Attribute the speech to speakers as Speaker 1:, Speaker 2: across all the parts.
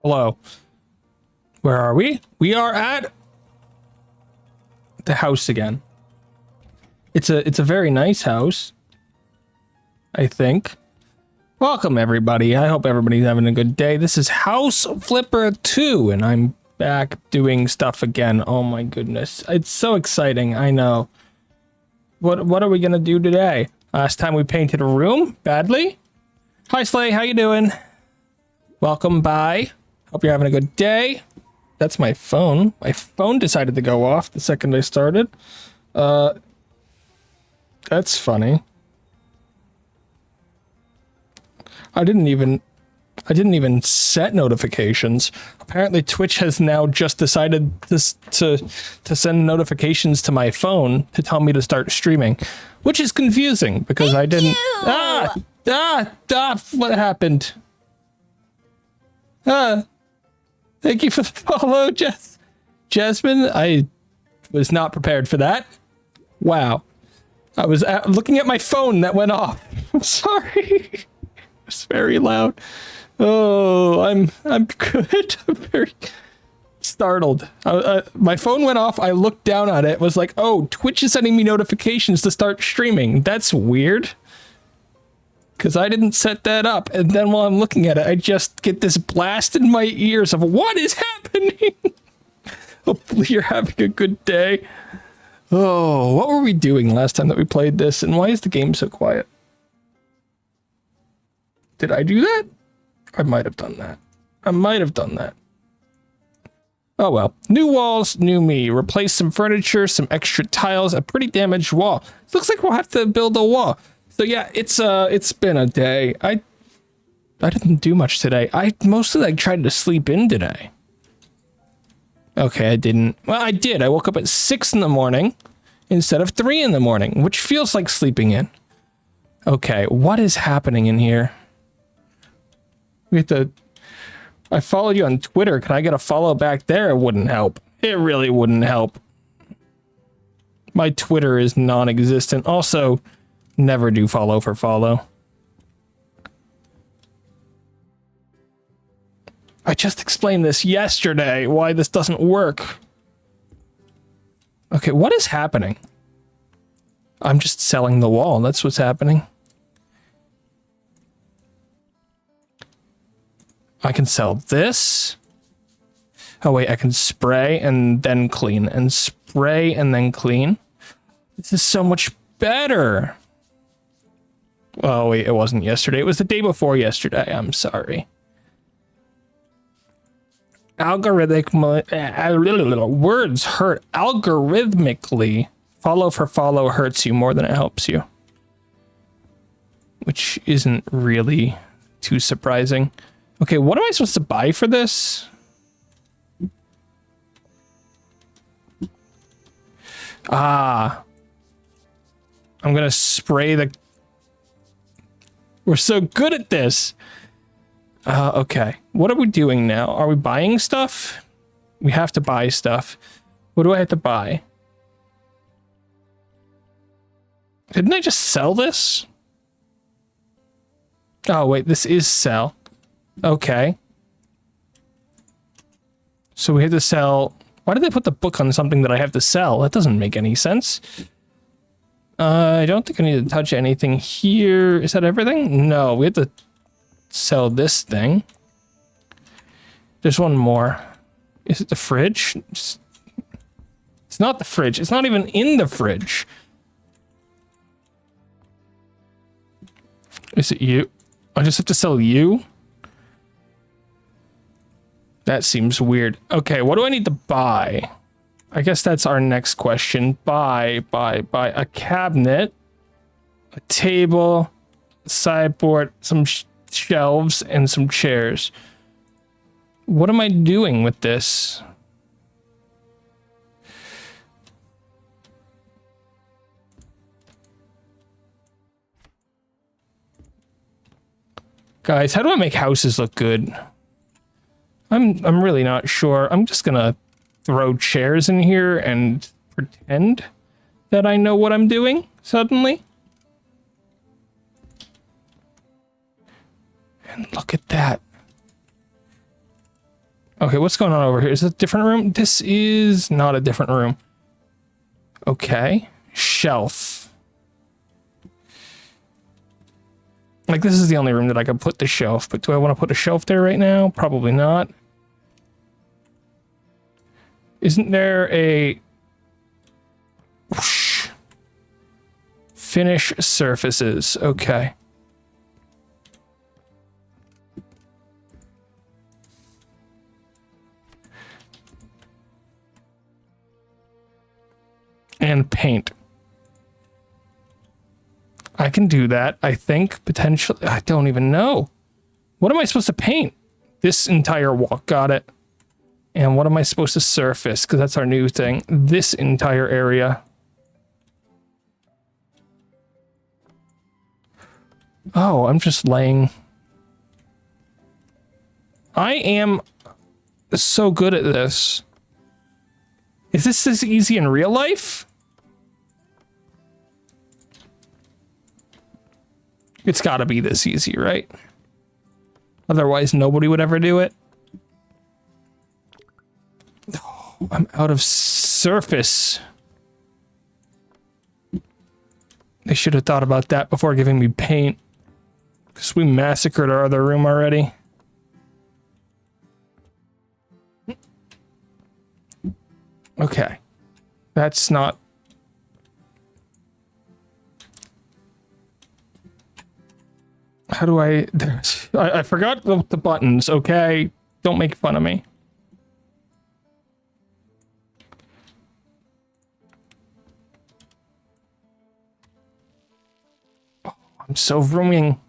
Speaker 1: Hello. Where are we? We are at the house again. It's a very nice house, I think. Welcome everybody. I hope everybody's having a good day. This is House Flipper 2 and I'm back doing stuff again. Oh my goodness. It's so exciting. I know. What are we going to do today? Last time we painted a room badly. Hi Slay, how you doing? Welcome by. Hope you're having a good day. That's my phone. My phone decided to go off the second I started. That's funny. I didn't even set notifications. Apparently Twitch has now just decided to send notifications to my phone to tell me to start streaming, which is confusing because I didn't. What happened? Thank you for the follow, Jasmine. I was not prepared for that. Wow. I was looking at my phone that went off. I'm sorry. It's very loud. Oh, I'm good. I'm very startled. My phone went off. I looked down at it. Was like, oh, Twitch is sending me notifications to start streaming. That's weird. Because I didn't set that up. And then while I'm looking at it, I just get this blast in my ears of what is happening. Hopefully you're having a good day. Oh, what were we doing last time that we played this? And why is the game so quiet? Did I do that? I might have done that. Oh well. New walls, new me. Replace some furniture, some extra tiles, a pretty damaged wall. It looks like we'll have to build a wall. So yeah, it's been a day. I didn't do much today. I mostly tried to sleep in today. Okay, I didn't. Well, I did. I woke up at 6 in the morning instead of 3 in the morning, which feels like sleeping in. Okay, what is happening in here? We have to. I followed you on Twitter. Can I get a follow back there? It wouldn't help. It really wouldn't help. My Twitter is non-existent. Also, never do follow for follow. I just explained this yesterday, why this doesn't work. Okay, what is happening? I'm just selling the wall. That's what's happening. I can sell this. Oh wait, I can spray and then clean and spray and then clean. This is so much better. Oh wait, it wasn't yesterday. It was the day before yesterday. I'm sorry. Words hurt algorithmically. Follow for follow hurts you more than it helps you. Which isn't really too surprising. Okay, what am I supposed to buy for this? I'm gonna spray the... We're so good at this. Okay. What are we doing now? Are we buying stuff? We have to buy stuff. What do I have to buy? Didn't I just sell this? Oh, wait. This is sell. Okay. So we have to sell... Why did they put the book on something that I have to sell? That doesn't make any sense. I don't think I need to touch anything here. Is that everything? No, we have to sell this thing. There's one more. Is it the fridge? It's not the fridge. It's not even in the fridge. Is it you? I just have to sell you? That seems weird. Okay, what do I need to buy? I guess that's our next question. Buy a cabinet, a table, a sideboard, some shelves, and some chairs. What am I doing with this? Guys, how do I make houses look good? I'm really not sure. I'm just gonna throw chairs in here and pretend that I know what I'm doing suddenly. And look at that. Okay, what's going on over here? Is it a different room? This is not a different room. Okay. Shelf. Like, this is the only room that I can put the shelf, but do I want to put a shelf there right now? Probably not. Isn't there a... Whoosh. Finish surfaces. Okay. And paint. I can do that, I think, potentially. I don't even know. What am I supposed to paint? This entire wall. Got it. And what am I supposed to surface? Because that's our new thing. This entire area. Oh, I'm just laying. I am so good at this. Is this easy in real life? It's gotta be this easy, right? Otherwise, nobody would ever do it. Oh, I'm out of surface. They should have thought about that before giving me paint. Because we massacred our other room already. Okay. That's not... How do I... I forgot the buttons, okay? Don't make fun of me. Oh, I'm so rooming.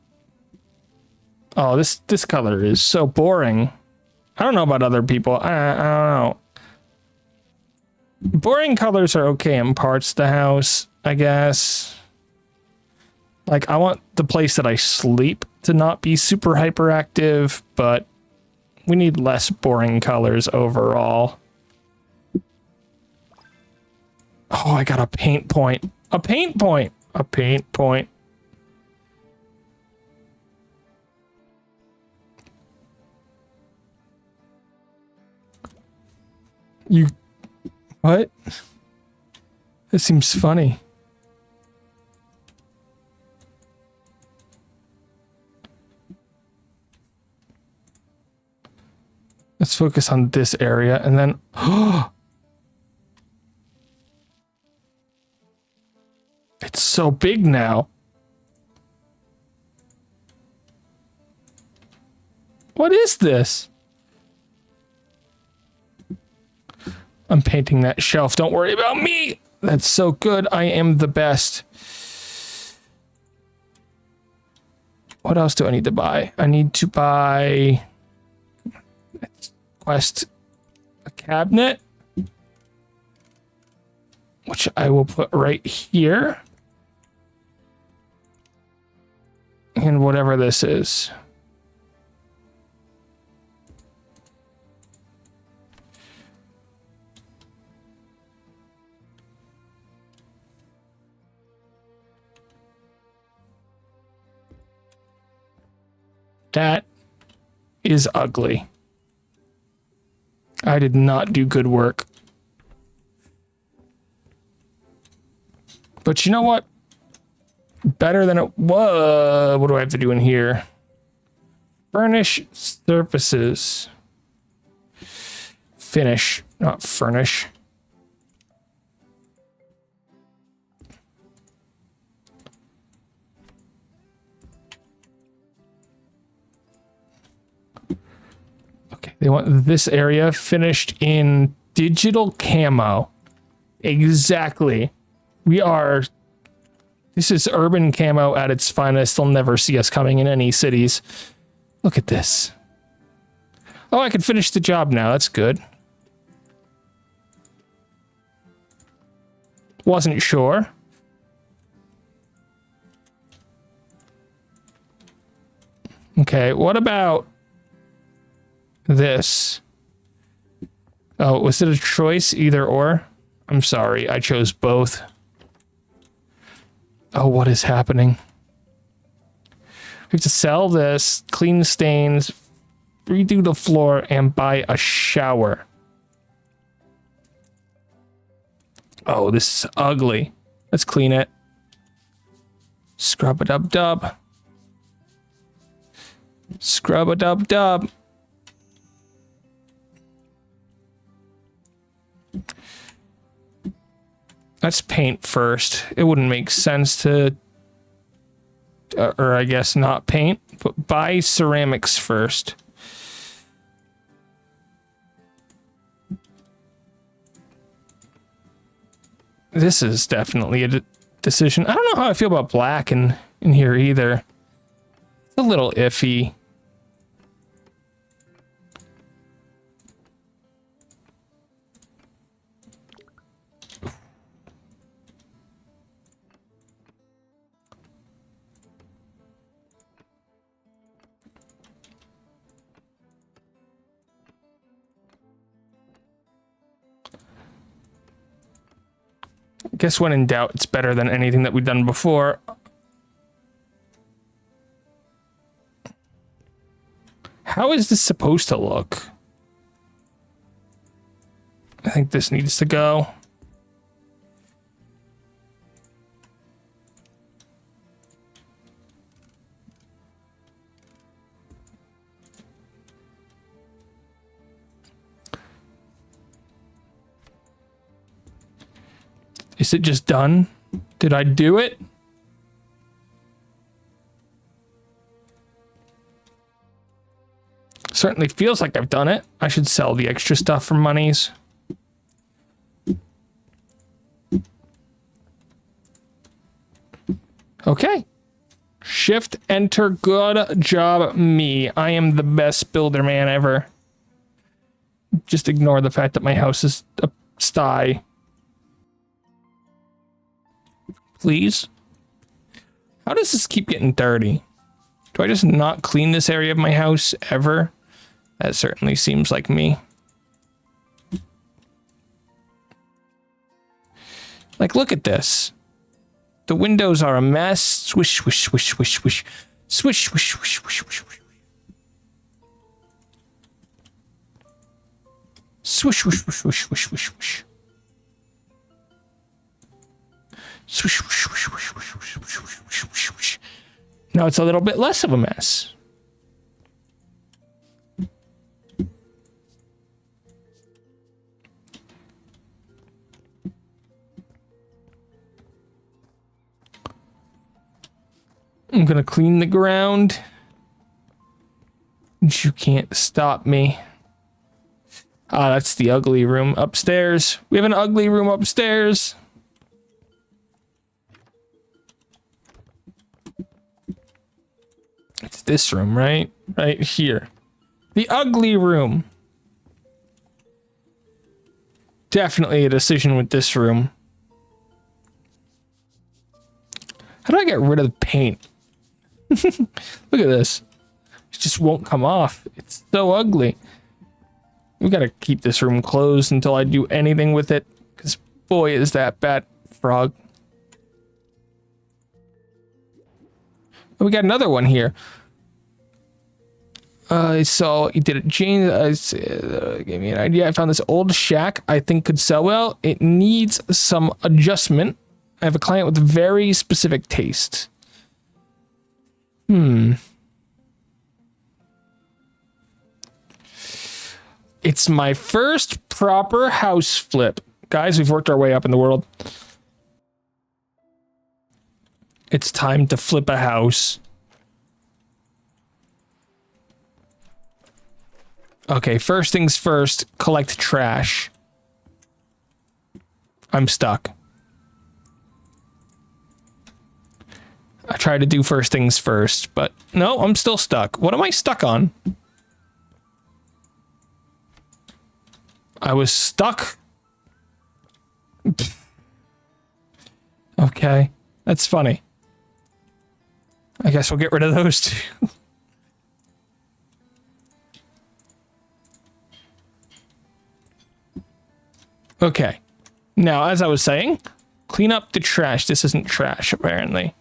Speaker 1: Oh, this color is so boring. I don't know about other people. I don't know. Boring colors are okay in parts of the house, I guess. Like, I want the place that I sleep to not be super hyperactive, but we need less boring colors overall. Oh, I got a paint point. A paint point. A paint point. You... What? This seems funny. Let's focus on this area and then... It's so big now. What is this? I'm painting that shelf. Don't worry about me. That's so good. I am the best. What else do I need to buy? I need to buy... Quest a cabinet, which I will put right here. And whatever this is. That is ugly. I did not do good work. But you know what? Better than it was. What do I have to do in here? Furnish surfaces. Finish, not furnish. Okay, they want this area finished in digital camo. Exactly. We are... This is urban camo at its finest. They'll never see us coming in any cities. Look at this. Oh, I can finish the job now. That's good. Wasn't sure. Okay, what about this? Oh, was it a choice, either or? I'm sorry, I chose both. Oh, what is happening? We have to sell this, clean stains, redo the floor and buy a shower. Oh, this is ugly. Let's clean it. Scrub-a-dub-dub. Scrub-a-dub-dub. Let's paint first. It wouldn't make sense to, or I guess not paint, but buy ceramics first. This is definitely a decision. I don't know how I feel about black in here either. It's a little iffy. I guess when in doubt, it's better than anything that we've done before. How is this supposed to look? I think this needs to go. Is it just done? Did I do it? Certainly feels like I've done it. I should sell the extra stuff for monies. Okay. Shift, enter, good job me. I am the best builder man ever. Just ignore the fact that my house is a sty. Please? How does this keep getting dirty? Do I just not clean this area of my house ever? That certainly seems like me. Like, look at this. The windows are a mess. Swish, swish, swish, swish, swish. Swish, swish, swish, swish, swish, swish. Swish, swish, swish, swish, swish, swish, swish. Swish, swish, swish, swish, swish, swish, swish, swish, swish, swish. Now it's a little bit less of a mess. I'm gonna clean the ground. You can't stop me. Ah, that's the ugly room upstairs. We have an ugly room upstairs. It's this room, right? Right here. The ugly room. Definitely a decision with this room. How do I get rid of the paint? Look at this. It just won't come off. It's so ugly. We gotta keep this room closed until I do anything with it. Because boy, is that bad frog. Oh, we got another one here. I saw you did it. James gave me an idea. I found this old shack I think could sell well. It needs some adjustment. I have a client with very specific taste. It's my first proper house flip. Guys, we've worked our way up in the world. It's time to flip a house. Okay, first things first, collect trash. I'm stuck. I tried to do first things first, but no, I'm still stuck. What am I stuck on? I was stuck. Okay, that's funny. I guess we'll get rid of those two. Okay. Now, as I was saying, clean up the trash. This isn't trash, apparently.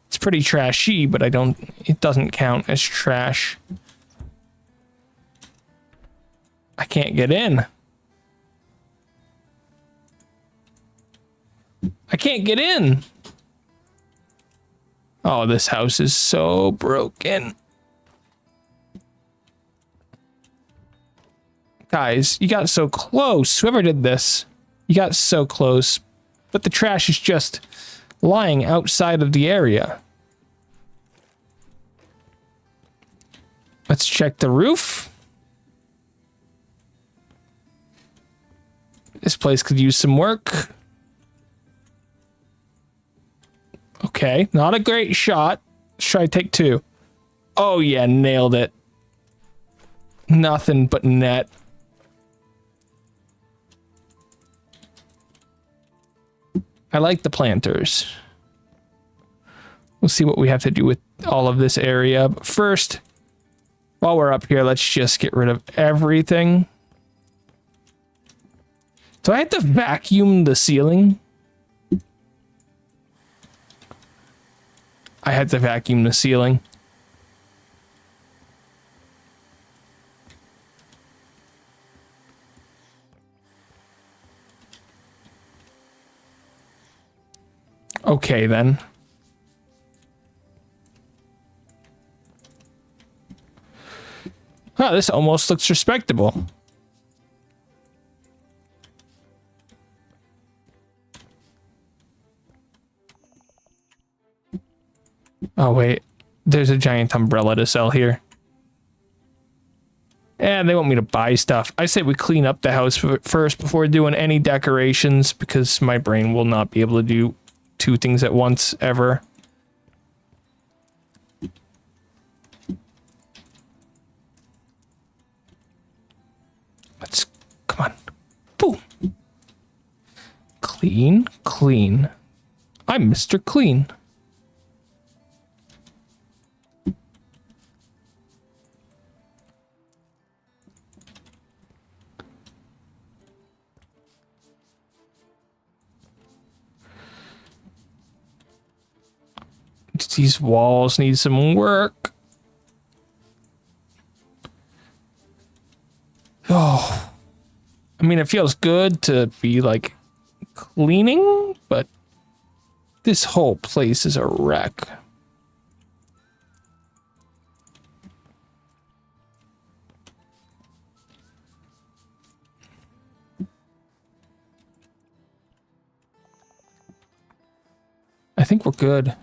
Speaker 1: It's pretty trashy, but it doesn't count as trash. I can't get in. I can't get in. Oh, this house is so broken. Guys, you got so close. Whoever did this, you got so close. But the trash is just lying outside of the area. Let's check the roof. This place could use some work. Okay, not a great shot. Let's try take two. Oh yeah, nailed it. Nothing but net. I like the planters. We'll see what we have to do with all of this area. But first, while we're up here, let's just get rid of everything. Do I have to vacuum the ceiling? I had to vacuum the ceiling. Okay, then. Oh, this almost looks respectable. Oh, wait. There's a giant umbrella to sell here. And they want me to buy stuff. I say we clean up the house first before doing any decorations, because my brain will not be able to do two things at once, ever. Let's... come on. Boom. Clean, clean. I'm Mr. Clean. These walls need some work. Oh, I mean, it feels good to be like cleaning, but this whole place is a wreck. I think we're good.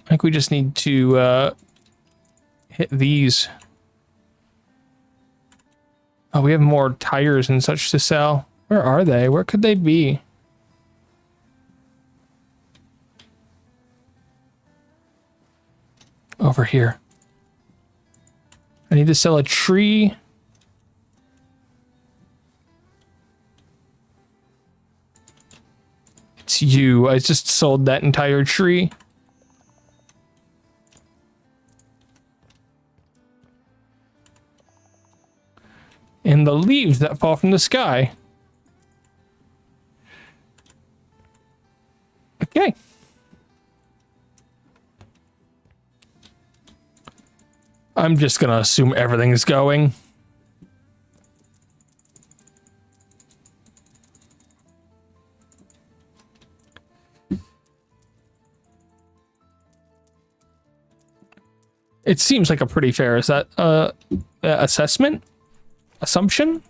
Speaker 1: I think we just need to hit these. Oh, we have more tires and such to sell. Where are they? Where could they be? Over here. I need to sell a tree. It's you. I just sold that entire tree. And the leaves that fall from the sky. Okay. I'm just gonna assume everything's going. It seems like a pretty fair assessment? Assumption?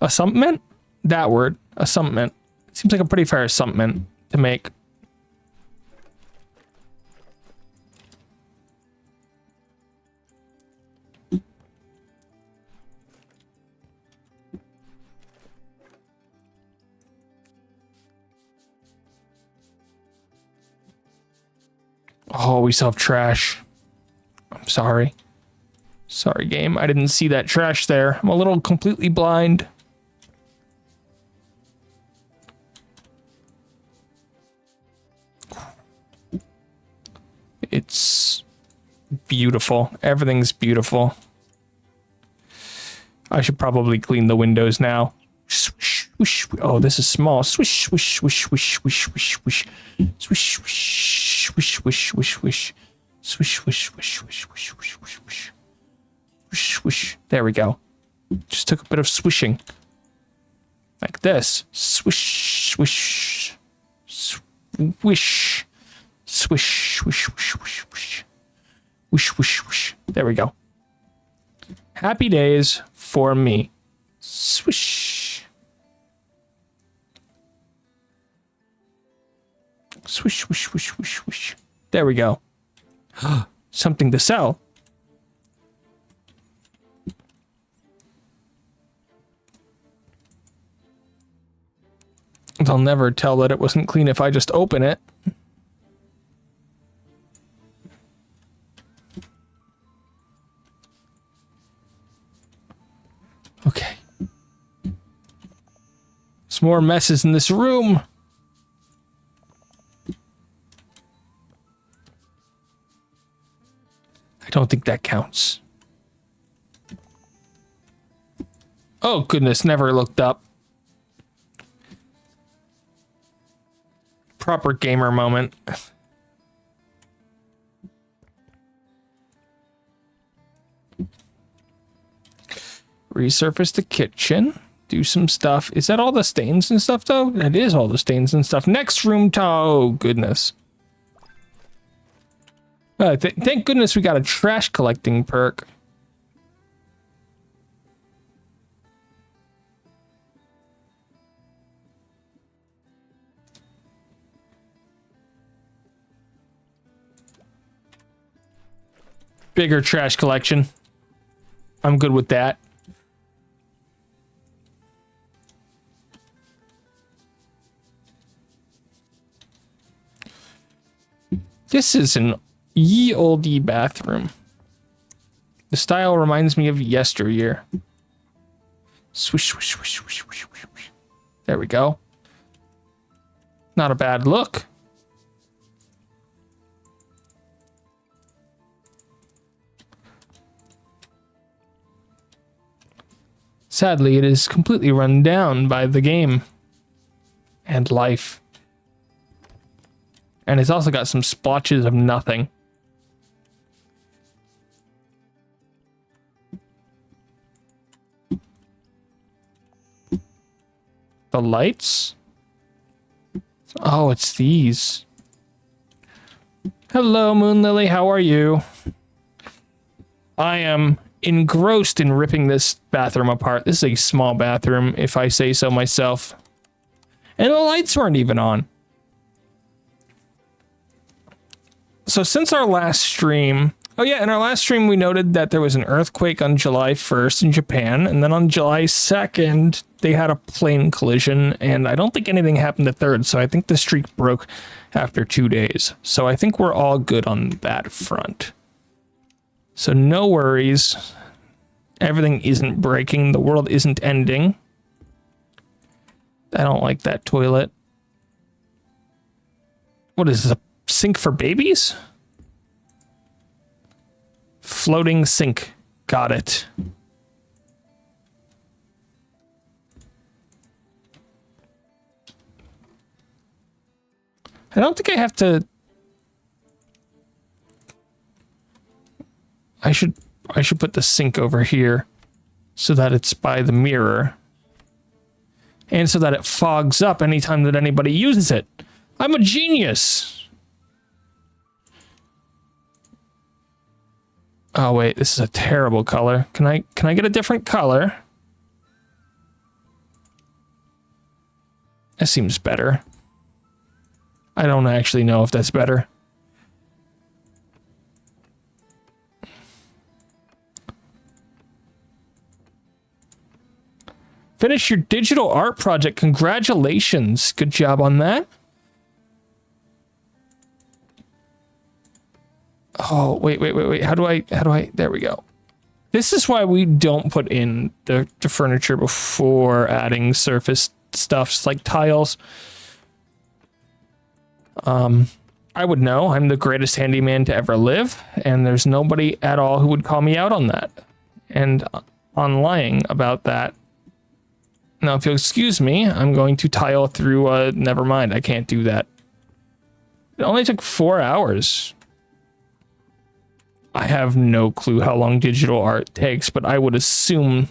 Speaker 1: Assumpment? That word. Assumpment. Seems like a pretty fair assumpment to make. Oh, we still have trash. I'm sorry. Sorry, game. I didn't see that trash there. I'm a little completely blind. It's beautiful. Everything's beautiful. I should probably clean the windows now. Swish, swish. Oh, this is small. Swish, swish, swish, swish, swish, swish, swish. Swish, swish, swish, swish, swish. Swish, swish, swish, swish, swish, swish, swish, swish. Swish, swish. There we go. Just took a bit of swishing. Like this. Swish, swish. Swish. Swish, swish, swish, swish, swish. Whoosh, whoosh, whoosh. There we go. Happy days for me. Swish. Swish, swish, swish, swish, swish. There we go. Something to sell. They'll never tell that it wasn't clean if I just open it. Okay. There's more messes in this room. I don't think that counts. Oh, goodness, never looked up. Proper gamer moment. Resurface the kitchen. Do some stuff. Is that all the stains and stuff, though? That is all the stains and stuff. Next room, oh, goodness. Thank goodness we got a trash collecting perk. Bigger trash collection. I'm good with that. This is an ye olde bathroom. The style reminds me of yesteryear. Swish, swish, swish, swish, swish, swish. There we go. Not a bad look. Sadly, it is completely run down by the game and life. And it's also got some splotches of nothing. The lights? Oh, it's these. Hello, Moon Lily, how are you? I am engrossed in ripping this bathroom apart. This is a small bathroom, if I say so myself. And the lights weren't even on. So since our last stream... Oh yeah, in our last stream we noted that there was an earthquake on July 1st in Japan, and then on July 2nd they had a plane collision, and I don't think anything happened the 3rd, so I think the streak broke after 2 days. So I think we're all good on that front. So no worries. Everything isn't breaking. The world isn't ending. I don't like that toilet. What is this, a sink for babies? Floating sink. Got it. I don't think I have to... I should put the sink over here so that it's by the mirror. And so that it fogs up anytime that anybody uses it. I'm a genius. Oh wait, this is a terrible color. Can I get a different color? That seems better. I don't actually know if that's better. Finish your digital art project. Congratulations. Good job on that. Oh, wait. How do I, there we go. This is why we don't put in the furniture before adding surface stuffs like tiles. I would know. I'm the greatest handyman to ever live, and there's nobody at all who would call me out on that. And on lying about that. Now, if you'll excuse me, I'm going to tile through, never mind, I can't do that. It only took 4 hours. I have no clue how long digital art takes, but I would assume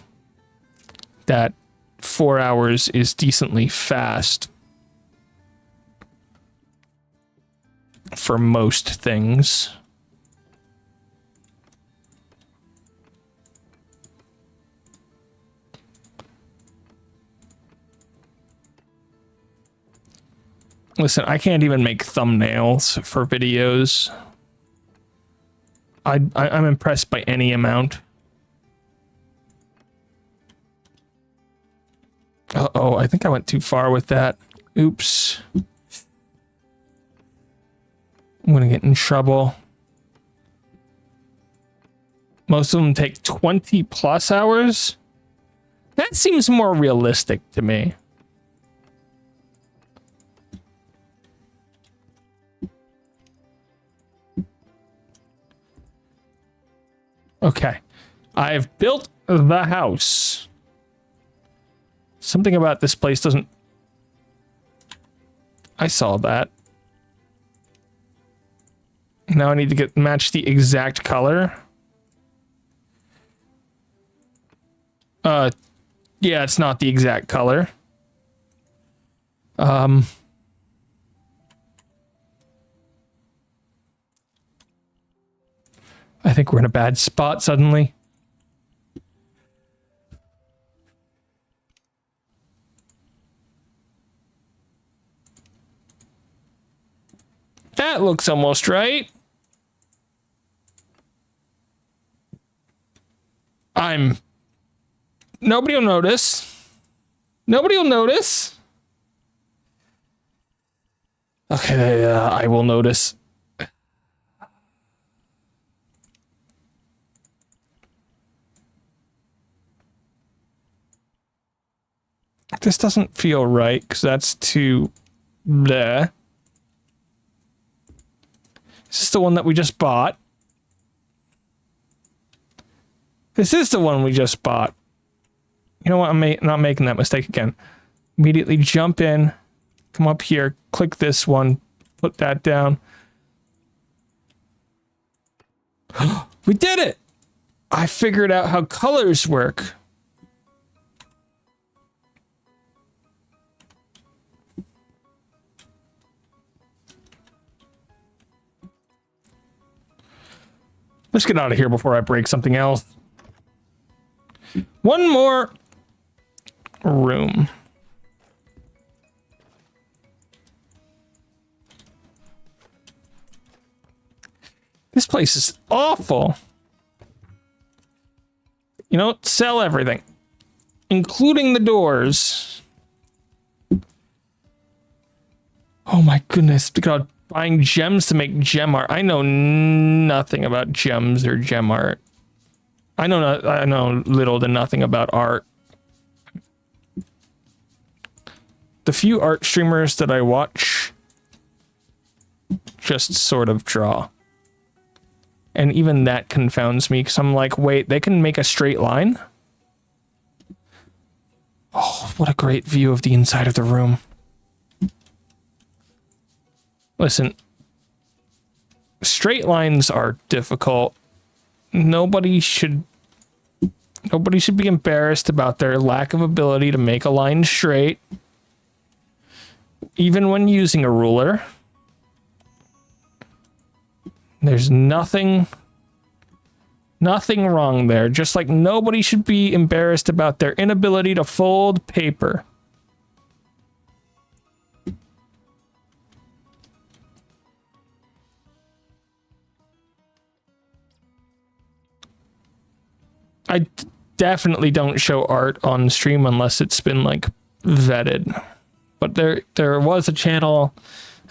Speaker 1: that 4 hours is decently fast for most things. Listen, I can't even make thumbnails for videos. I'm impressed by any amount. Uh-oh, I think I went too far with that. Oops. I'm gonna get in trouble. Most of them take 20 plus hours? That seems more realistic to me. Okay. I've built the house. Something about this place doesn't... I saw that. Now I need to match the exact color. Yeah, it's not the exact color. I think we're in a bad spot suddenly. That looks almost right. Nobody will notice. Nobody will notice. Okay, I will notice. This doesn't feel right because that's too bleh. Is this the one that we just bought? This is the one we just bought. You know what? I'm not making that mistake again. Immediately jump in, come up here, click this one, put that down. We did it! I figured out how colors work. Let's get out of here before I break something else. One more room. This place is awful. You know, sell everything, including the doors. Oh my goodness, because buying gems to make gem art. I know nothing about gems or gem art. I know little to nothing about art. The few art streamers that I watch just sort of draw. And even that confounds me because I'm like, wait, they can make a straight line? Oh, what a great view of the inside of the room. Listen, straight lines are difficult. Nobody should be embarrassed about their lack of ability to make a line straight, even when using a ruler. There's nothing wrong there. Just like nobody should be embarrassed about their inability to fold paper. I definitely don't show art on stream unless it's been like vetted. But there was a channel,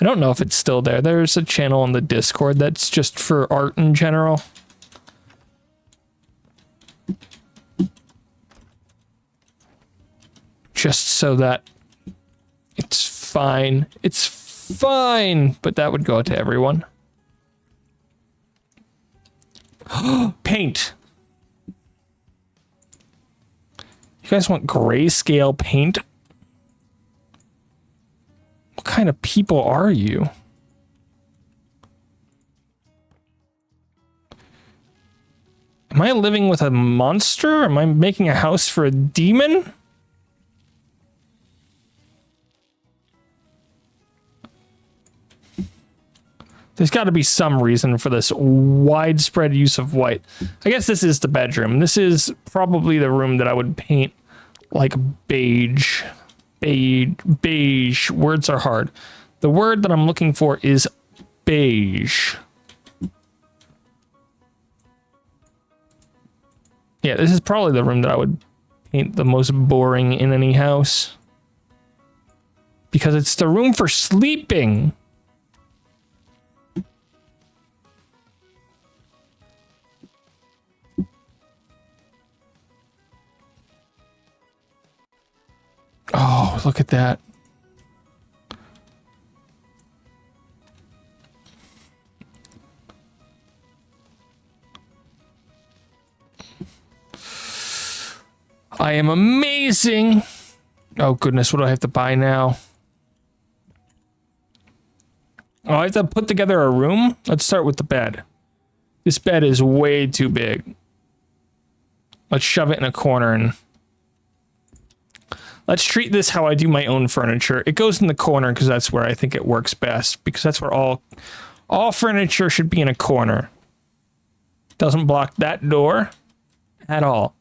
Speaker 1: I don't know if it's still there. There's a channel on the Discord that's just for art in general. Just so that it's fine. It's fine, but that would go out to everyone. Paint. You guys want grayscale paint? What kind of people are you? Am I living with a monster? Am I making a house for a demon? There's got to be some reason for this widespread use of white. I guess this is the bedroom. This is probably the room that I would paint like beige. Beige. Words are hard. The word that I'm looking for is beige. Yeah, this is probably the room that I would paint the most boring in any house. Because it's the room for sleeping. Oh, look at that. I am amazing. Oh, goodness. What do I have to buy now? Oh, I have to put together a room? Let's start with the bed. This bed is way too big. Let's shove it in a corner and... Let's treat this how I do my own furniture. It goes in the corner because that's where I think it works best. Because that's where all furniture should be, in a corner. Doesn't block that door at all.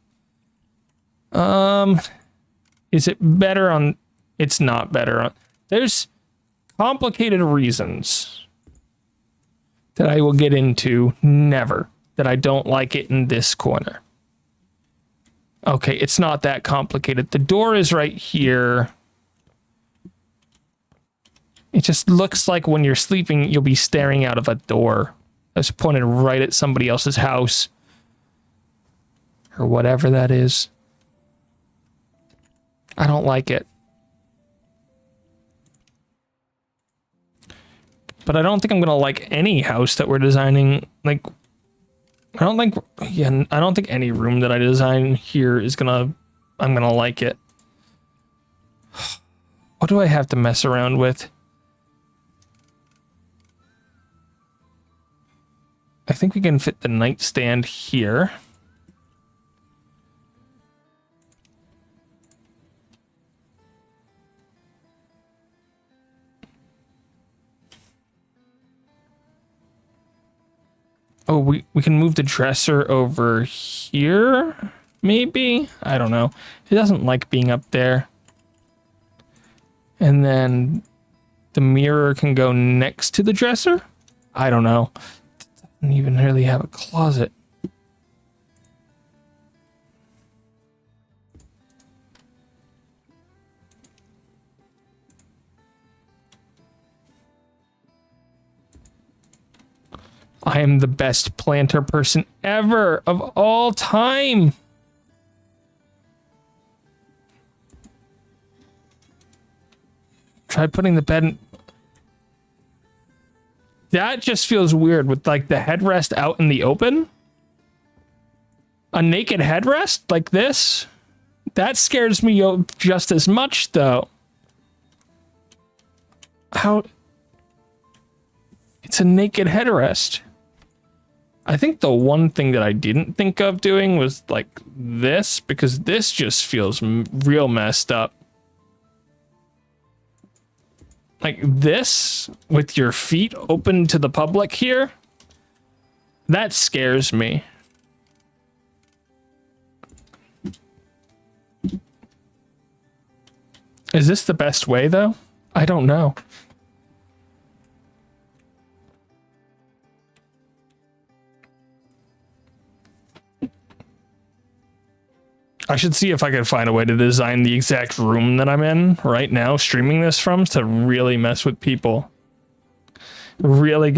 Speaker 1: Is it better on... It's not better on... There's complicated reasons that I will get into never. That I don't like it in this corner. Okay, it's not that complicated. The door is right here. It just looks like when you're sleeping, you'll be staring out of a door that's pointed right at somebody else's house. Or whatever that is. I don't like it. But I don't think I'm going to like any house that we're designing. Like... I don't think any room that I design here is I'm gonna like it. What do I have to mess around with? I think we can fit the nightstand here. Oh, we can move the dresser over here, maybe? I don't know. It doesn't like being up there. And then the mirror can go next to the dresser? I don't know. It doesn't even really have a closet. I am the best planter person ever of all time. Try putting the bed in. That just feels weird with like the headrest out in the open. A naked headrest like this? That scares me just as much though. How? It's a naked headrest. I think the one thing that I didn't think of doing was like this, because this just feels real messed up. Like this with your feet open to the public here. That scares me. Is this the best way though? I don't know. I should see if I could find a way to design the exact room that I'm in right now, streaming this from, to really mess with people. Really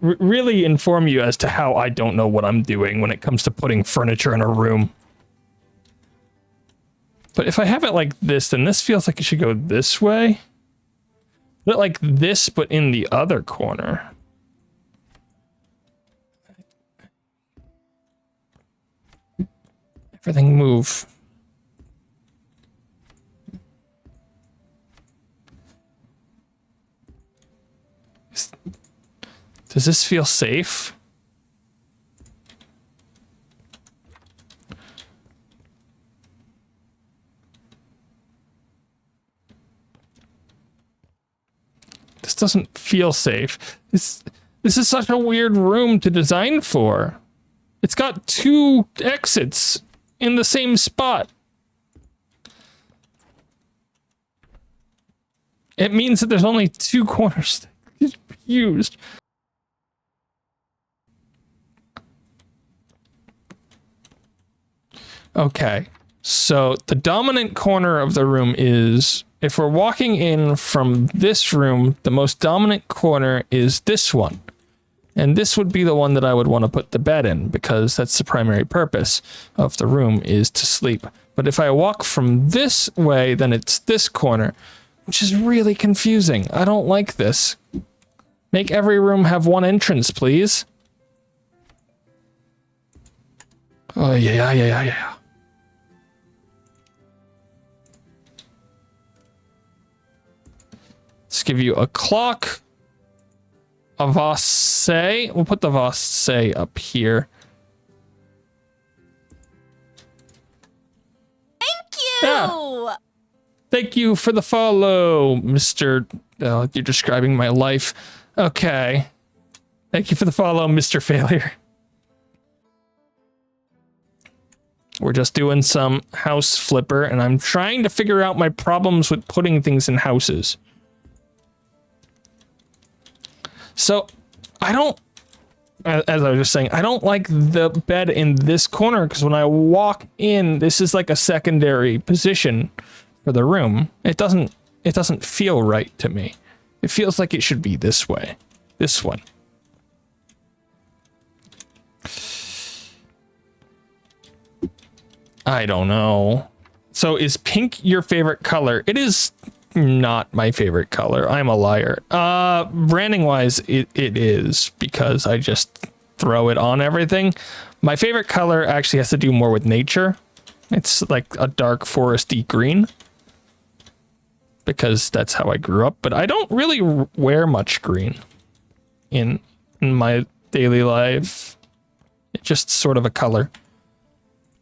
Speaker 1: really inform you as to how I don't know what I'm doing when it comes to putting furniture in a room. But if I have it like this, then this feels like it should go this way. Put it like this, but in the other corner. Everything move. Does this feel safe? This doesn't feel safe. This is such a weird room to design for. It's got 2 exits in the same spot. It means that there's only 2 corners that can be used. Okay, so the dominant corner of the room is, if we're walking in from this room, the most dominant corner is this one. And this would be the one that I would want to put the bed in, because that's the primary purpose of the room, is to sleep. But if I walk from this way, then it's this corner, which is really confusing. I don't like this. Make every room have 1 entrance, please. Oh, yeah. Let's give you a clock. A Vasse. We'll put the Vasse up here.
Speaker 2: Thank you!
Speaker 1: Yeah. Thank you for the follow, Mr. Oh, you're describing my life. Okay. Thank you for the follow, Mr. Failure. We're just doing some house flipper, and I'm trying to figure out my problems with putting things in houses. So, I don't, as I was just saying, I don't like the bed in this corner, because when I walk in, this is like a secondary position for the room. It doesn't feel right to me. It feels like it should be this way. This one. I don't know. So is pink your favorite color? It is not my favorite color. I'm a liar. Branding wise, it is, because I just throw it on everything. My favorite color actually has to do more with nature. It's like a dark foresty green, because that's how I grew up. But I don't really wear much green in my daily life. It's just sort of a color.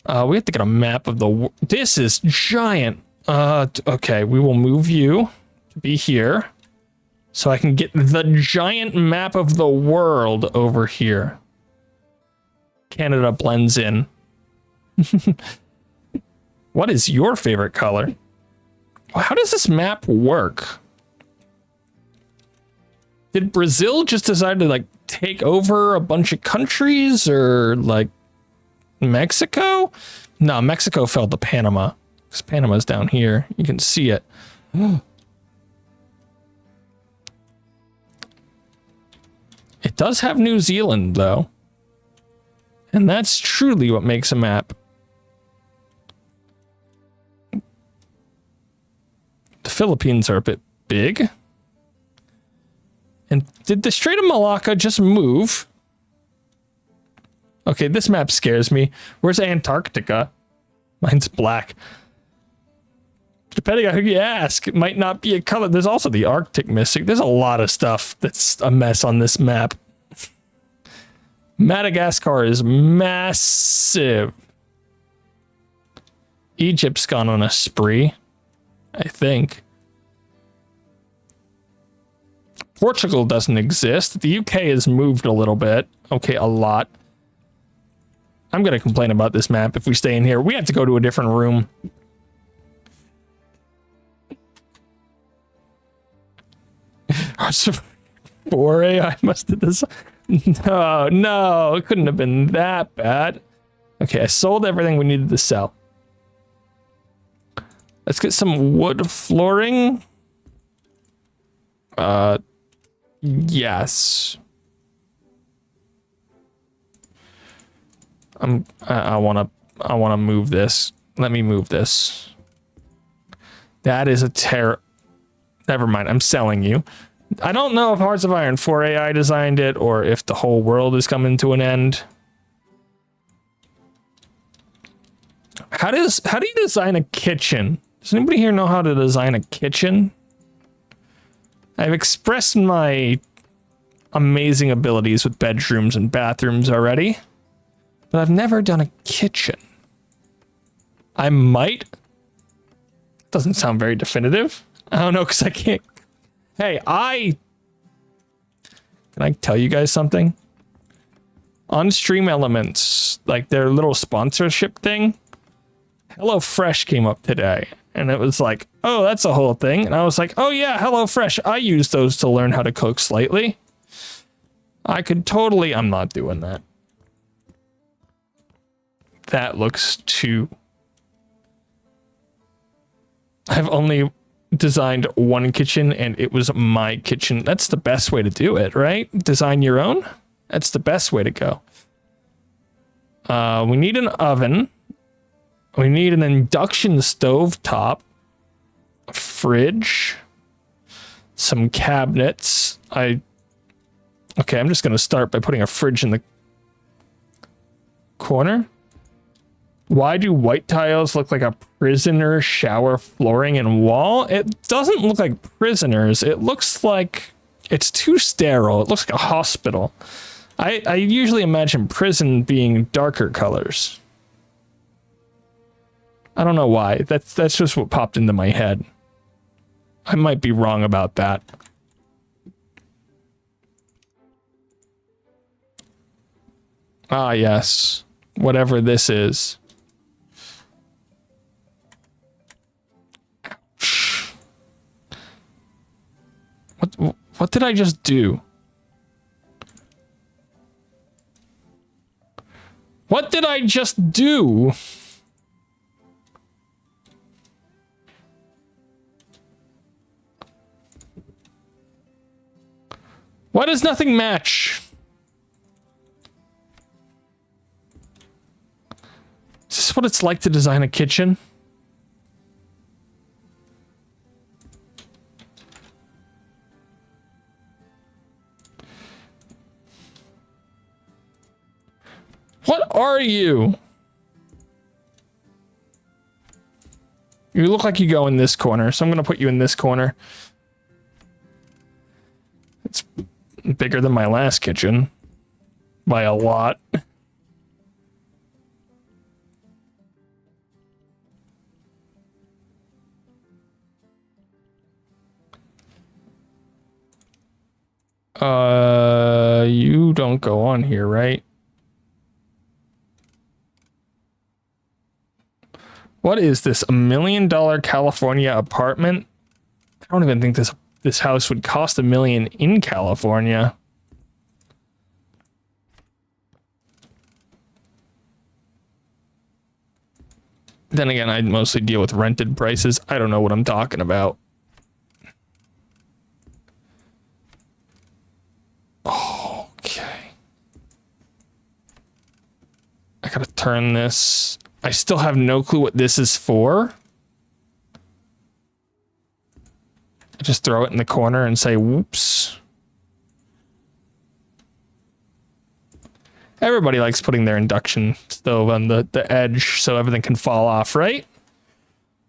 Speaker 1: We have to get a map of the... This is giant. Okay, we will move you to be here, so I can get the giant map of the world over here. Canada blends in. What is your favorite color? How does this map work? Did Brazil just decide to, like, take over a bunch of countries, or, like, Mexico? No, Mexico fell to Panama. Because Panama's down here. You can see it. It does have New Zealand, though. And that's truly what makes a map. The Philippines are a bit big. And did the Strait of Malacca just move? Okay, this map scares me. Where's Antarctica? Mine's black. Depending on who you ask, it might not be a color. There's also the Arctic missing. There's a lot of stuff that's a mess on this map. Madagascar is massive. Egypt's gone on a spree, I think. Portugal doesn't exist. The UK has moved a little bit. Okay, a lot. I'm going to complain about this map if we stay in here. We have to go to a different room. For AI must have this. No, it couldn't have been that bad. Okay, I sold everything we needed to sell. Let's get some wood flooring. Yes. I want to move this. Let me move this. That is a Never mind, I'm selling you. I don't know if Hearts of Iron 4 AI designed it, or if the whole world is coming to an end. How do you design a kitchen? Does anybody here know how to design a kitchen? I've expressed my amazing abilities with bedrooms and bathrooms already, but I've never done a kitchen. I might. Doesn't sound very definitive. I don't know, because I can't. Hey, I Can I tell you guys something? On Stream Elements, like their little sponsorship thing, HelloFresh came up today. And it was like, oh, that's a whole thing. And I was like, oh yeah, HelloFresh. I use those to learn how to cook slightly. I could totally, I'm not doing that. That looks too... I've only designed one kitchen and it was my kitchen. That's the best way to do it, right? Design your own? That's the best way to go. We need an oven. We need an induction stove top, a fridge, some cabinets. Okay, I'm just going to start by putting a fridge in the corner. Why do white tiles look like a prisoner shower flooring and wall? It doesn't look like prisoners. It looks like it's too sterile. It looks like a hospital. I usually imagine prison being darker colors. I don't know why. That's just what popped into my head. I might be wrong about that. Ah, yes. Whatever this is. Ouch. What did I just do? What did I just do? Why does nothing match? Is this what it's like to design a kitchen? What are you? You look like you go in this corner, so I'm gonna put you in this corner. It's bigger than my last kitchen by a lot. You don't go on here, right? What is this? $1 million California apartment? I don't even think this house would cost $1 million in California. Then again, I mostly deal with rented prices. I don't know what I'm talking about. Okay. I gotta turn this. I still have no clue what this is for. I just throw it in the corner and say, whoops. Everybody likes putting their induction stove on the edge so everything can fall off, right?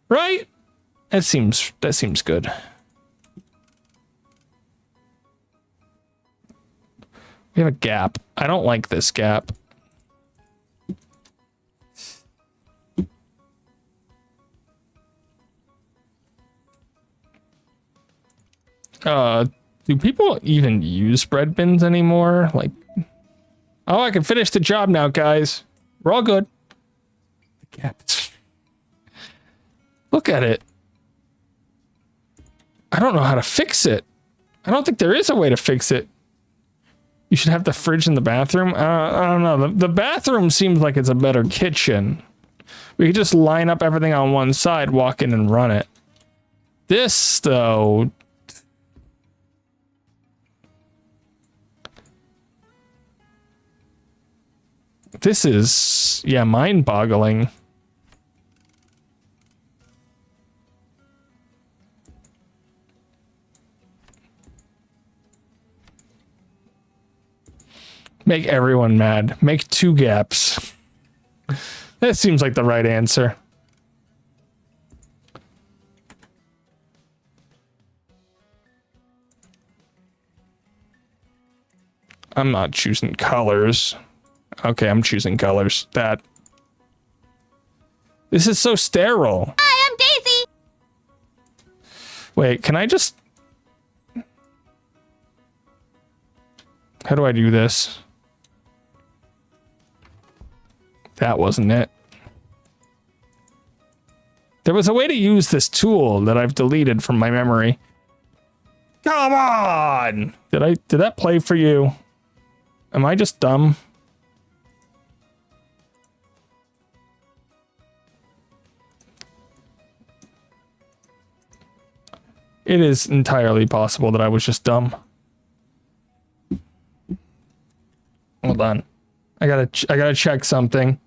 Speaker 1: Right? That seems good. We have a gap. I don't like this gap. Do people even use bread bins anymore? Like, oh, I can finish the job now, guys. We're all good. The gap. Look at it. I don't know how to fix it. I don't think there is a way to fix it. You should have the fridge in the bathroom. I don't know. The bathroom seems like it's a better kitchen. We could just line up everything on one side, walk in and run it. This, though... This is, yeah, mind-boggling. Make everyone mad. Make 2 gaps. That seems like the right answer. I'm not choosing colors. Okay, I'm choosing colors. This is so sterile.
Speaker 2: Hi, I'm Daisy.
Speaker 1: Wait, can I just... How do I do this? That wasn't it. There was a way to use this tool that I've deleted from my memory. Come on! Did that play for you? Am I just dumb? It is entirely possible that I was just dumb. Hold on. I gotta check something.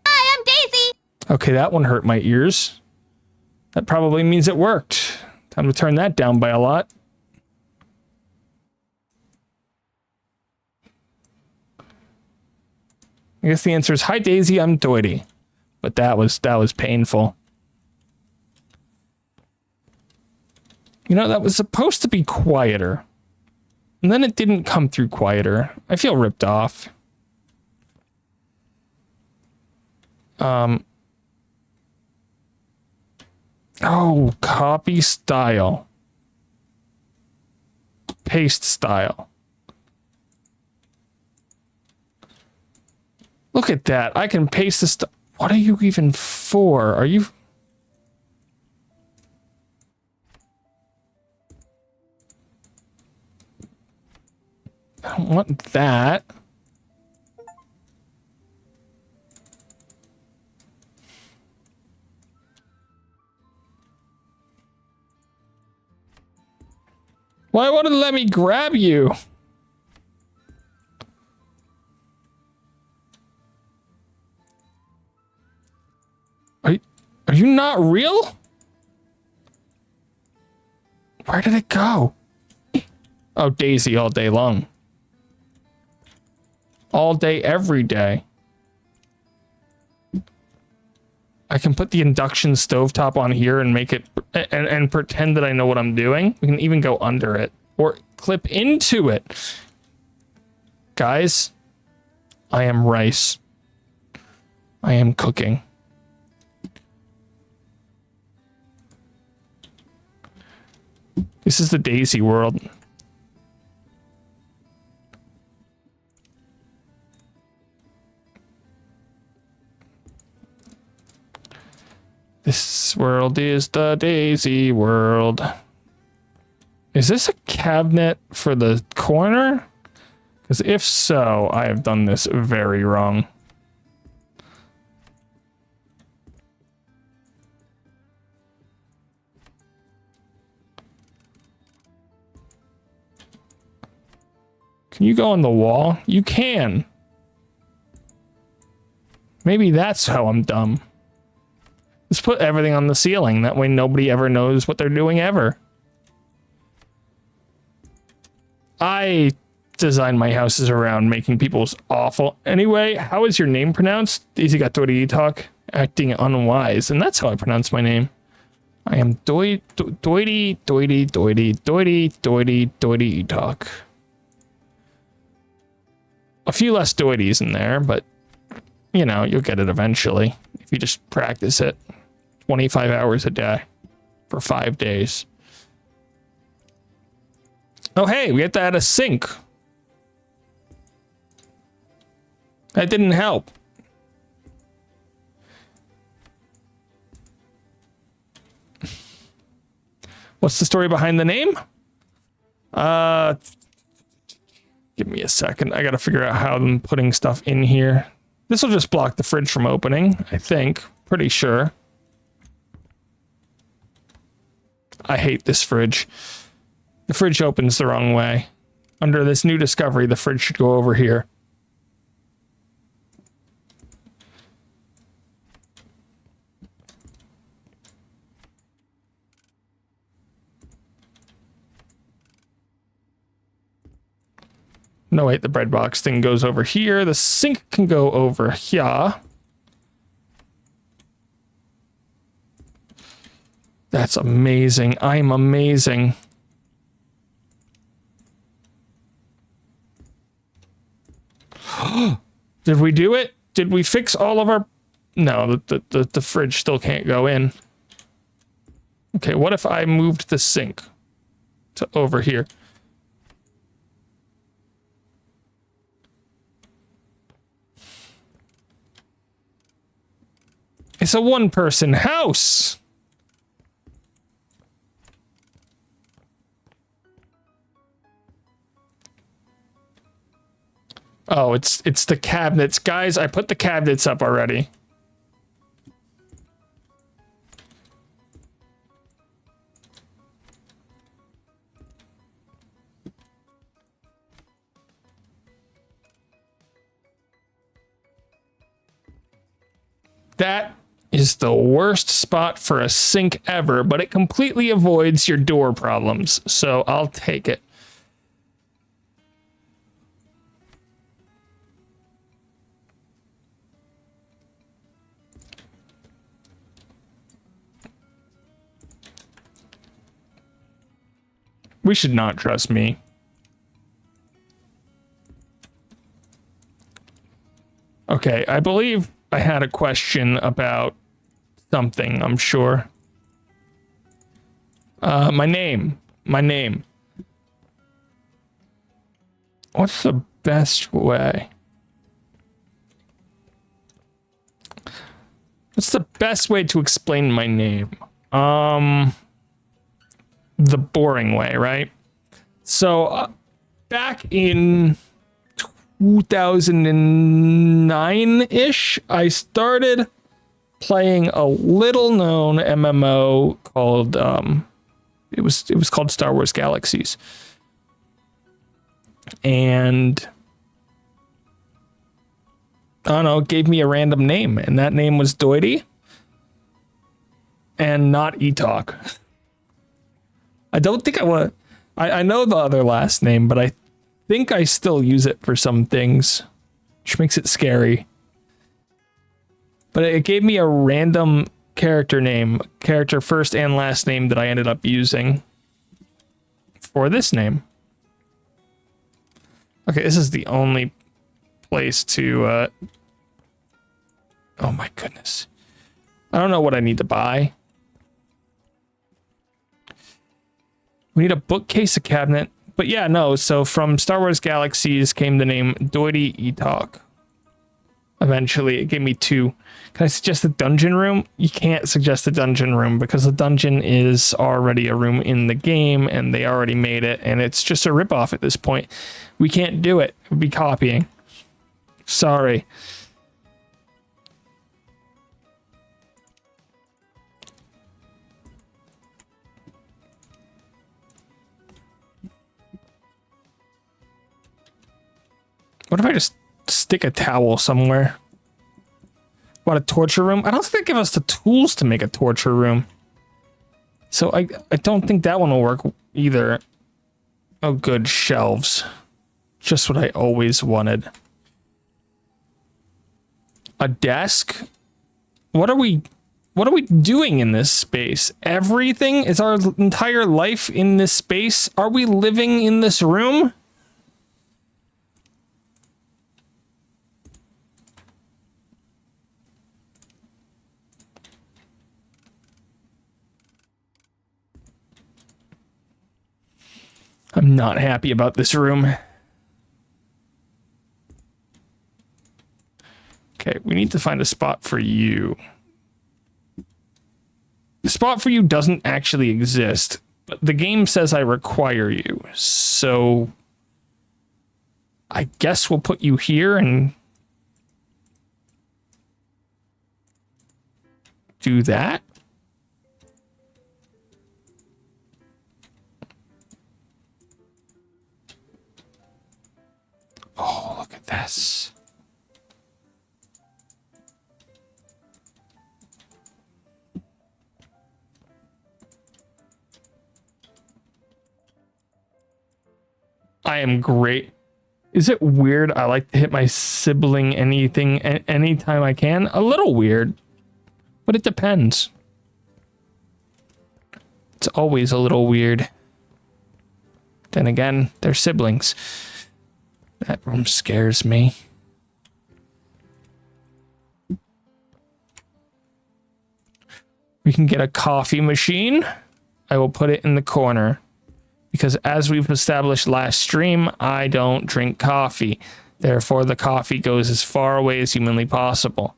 Speaker 2: Hi, I'm Daisy.
Speaker 1: Okay, that one hurt my ears. That probably means it worked. Time to turn that down by a lot. I guess the answer is, hi Daisy, I'm Doity. But that was painful. You know, that was supposed to be quieter. And then it didn't come through quieter. I feel ripped off. Oh, copy style. Paste style. Look at that. I can paste this. What are you even for? Are you... I don't want that. Why wouldn't it let me grab you? Are you not real? Where did it go? Oh, Daisy all day long. All day, every day. I can put the induction stovetop on here and make it and pretend that I know what I'm doing. We can even go under it or clip into it. Guys, I am rice. I am cooking. This is the Daisy world. This world is the Daisy world. Is this a cabinet for the corner? Because if so, I have done this very wrong. Can you go on the wall? You can. Maybe that's how I'm dumb. Let's put everything on the ceiling. That way nobody ever knows what they're doing ever. I design my houses around making people's awful. Anyway, how is your name pronounced? Daisy got Doity talk. Acting unwise. And that's how I pronounce my name. I am Doity talk. A few less Doities in there, but you know, you'll get it eventually if you just practice it 25 hours a day for 5 days. Oh, hey, we have to add a sink. That didn't help. What's the story behind the name? Give me a second. I gotta figure out how I'm putting stuff in here. This will just block the fridge from opening, I think. Pretty sure. I hate this fridge. The fridge opens the wrong way. Under this new discovery, the fridge should go over here. No, wait, the bread box thing goes over here. The sink can go over here. That's amazing. I'm amazing. Did we do it? Did we fix all of our... No, the fridge still can't go in. Okay, what if I moved the sink to over here? It's a one-person house. Oh, it's the cabinets. Guys, I put the cabinets up already. That is the worst spot for a sink ever, but it completely avoids your door problems, so I'll take it. We should not trust me. Okay, I believe I had a question about something, I'm sure. My name. What's the best way? What's the best way to explain my name? The boring way, right? So, back in 2009-ish, I started playing a little-known MMO called it was called Star Wars Galaxies, and I don't know, it gave me a random name, and that name was Doity, and not Etalk. I don't think I want. I know the other last name, but I think I still use it for some things, which makes it scary. But it gave me a random character name, character first and last name that I ended up using for this name. Okay, this is the only place to... Oh my goodness. I don't know what I need to buy. We need a bookcase, a cabinet. But yeah, no, so from Star Wars Galaxies came the name Doity Etalk. Eventually, it gave me 2. Can I suggest a dungeon room? You can't suggest a dungeon room because the dungeon is already a room in the game and they already made it and it's just a ripoff at this point. We can't do it. It would be copying. Sorry. What if I just stick a towel somewhere? What, a torture room? I don't think they give us the tools to make a torture room. So I don't think that one will work either. Oh, good, shelves. Just what I always wanted. A desk? What are we doing in this space? Everything? Is our entire life in this space? Are we living in this room? I'm not happy about this room. Okay, we need to find a spot for you. The spot for you doesn't actually exist, but the game says I require you. So I guess we'll put you here and do that. Oh, look at this. I am great. Is it weird? I like to hit my sibling anything anytime I can. A little weird, but it depends. It's always a little weird. Then again, they're siblings. That room scares me. We can get a coffee machine. I will put it in the corner. Because as we've established last stream, I don't drink coffee. Therefore, the coffee goes as far away as humanly possible.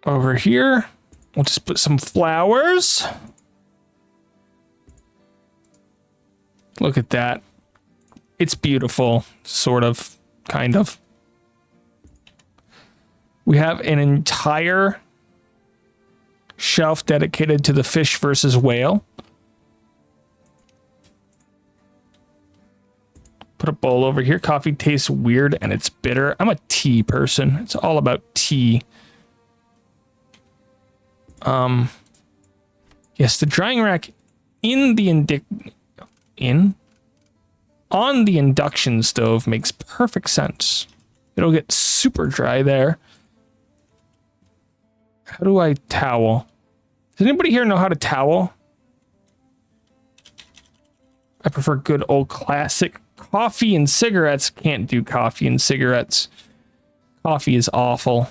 Speaker 1: Over here, we'll just put some flowers. Look at that. It's beautiful, sort of, kind of. We have an entire shelf dedicated to the fish versus whale. Put a bowl over here. Coffee tastes weird and it's bitter. I'm a tea person. It's all about tea. Yes, the drying rack on the induction stove makes perfect sense. It'll get super dry there. How do I towel? Does anybody here know how to towel? I prefer good old classic coffee and cigarettes. Can't do coffee and cigarettes. Coffee is awful.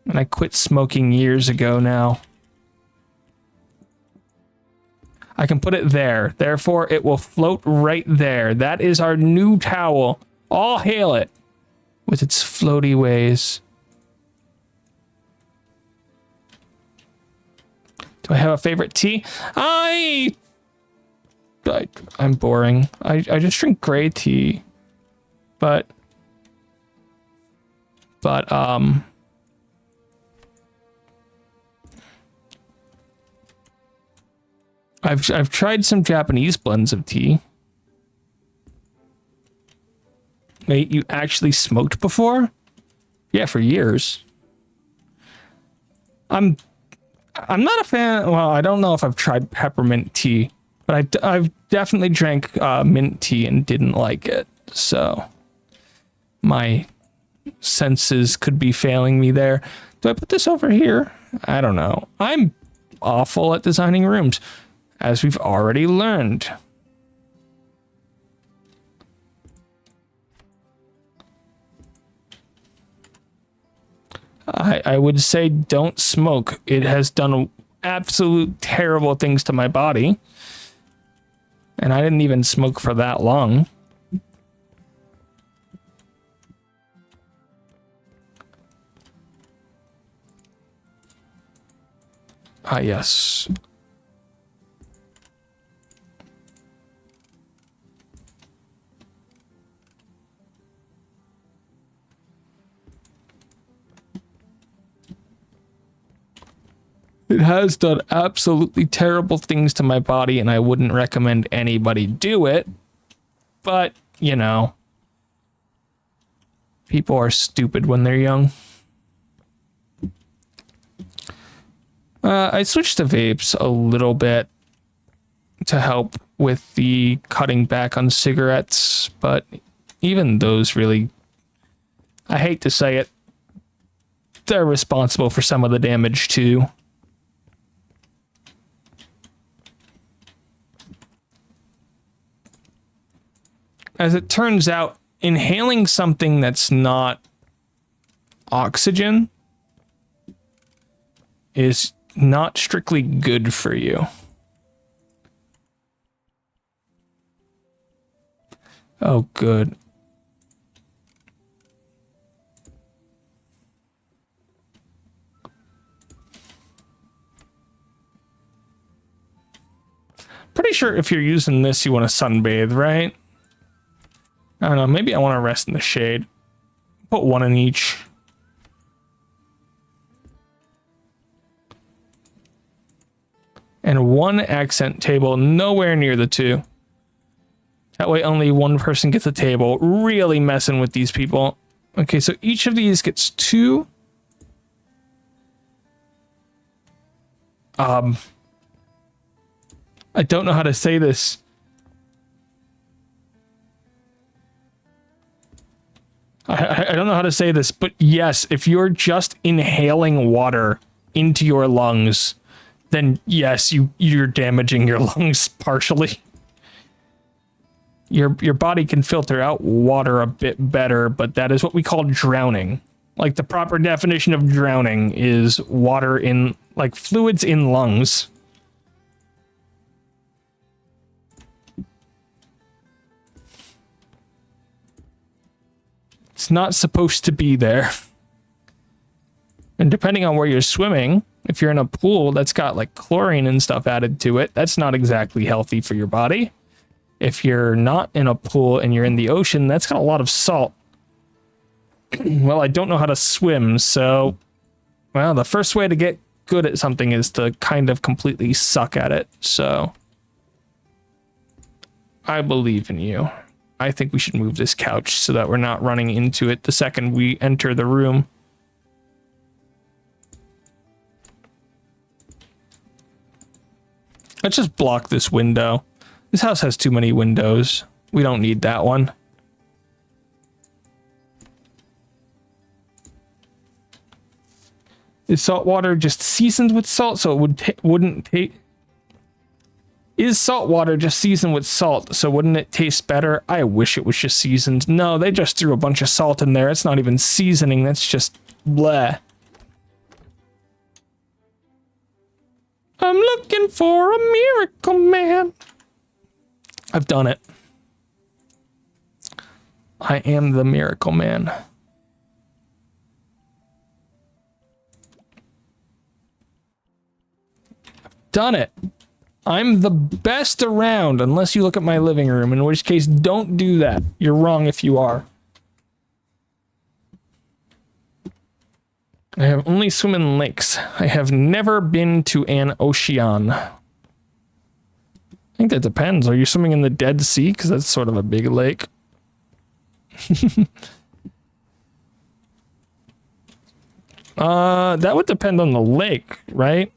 Speaker 1: And I quit smoking years ago now. I can put it there. Therefore, it will float right there. That is our new towel. All hail it. With its floaty ways. Do I have a favorite tea? I'm boring. I just drink gray tea. But I've tried some Japanese blends of tea. Wait, you actually smoked before? Yeah, for years. I'm not a fan. Well, I don't know if I've tried peppermint tea, but I've definitely drank mint tea and didn't like it. So my senses could be failing me there. Do I put this over here? I don't know. I'm awful at designing rooms, as we've already learned. I would say don't smoke. It has done absolute terrible things to my body. And I didn't even smoke for that long. Ah, yes. It has done absolutely terrible things to my body, and I wouldn't recommend anybody do it. But, you know, people are stupid when they're young. I switched to vapes a little bit to help with the cutting back on cigarettes, but even those really, I hate to say it, they're responsible for some of the damage too. As it turns out, inhaling something that's not oxygen is not strictly good for you. Oh, good. Pretty sure if you're using this, you want to sunbathe, right? I don't know, maybe I want to rest in the shade. Put one in each. And one accent table, nowhere near the two. That way only one person gets a table. Really messing with these people. Okay, so each of these gets two. I don't know how to say this. I don't know how to say this, but yes, if you're just inhaling water into your lungs, then yes, you're damaging your lungs partially. Your body can filter out water a bit better, but that is what we call drowning. Like, the proper definition of drowning is water in, like, fluids in lungs. It's not supposed to be there. And depending on where you're swimming, if you're in a pool that's got like chlorine and stuff added to it, that's not exactly healthy for your body. If you're not in a pool and you're in the ocean, that's got a lot of salt. Well, I don't know how to swim, so... Well, the first way to get good at something is to kind of completely suck at it, so... I believe in you. I think we should move this couch so that we're not running into it the second we enter the room. Let's just block this window. This house has too many windows. We don't need that one. Is salt water just seasoned with salt so it wouldn't taste... Is salt water just seasoned with salt so wouldn't it taste better? I wish it was just seasoned. No, they just threw a bunch of salt in there. It's not even seasoning. That's just bleh. I'm looking for a miracle man. I've done it. I am the miracle man. Done it. I'm the best around unless you look at my living room, in which case don't do that. You're wrong if you are. I have only swum in lakes. I have never been to an ocean. I think that depends. Are you swimming in the Dead Sea? Because that's sort of a big lake. That would depend on the lake, right?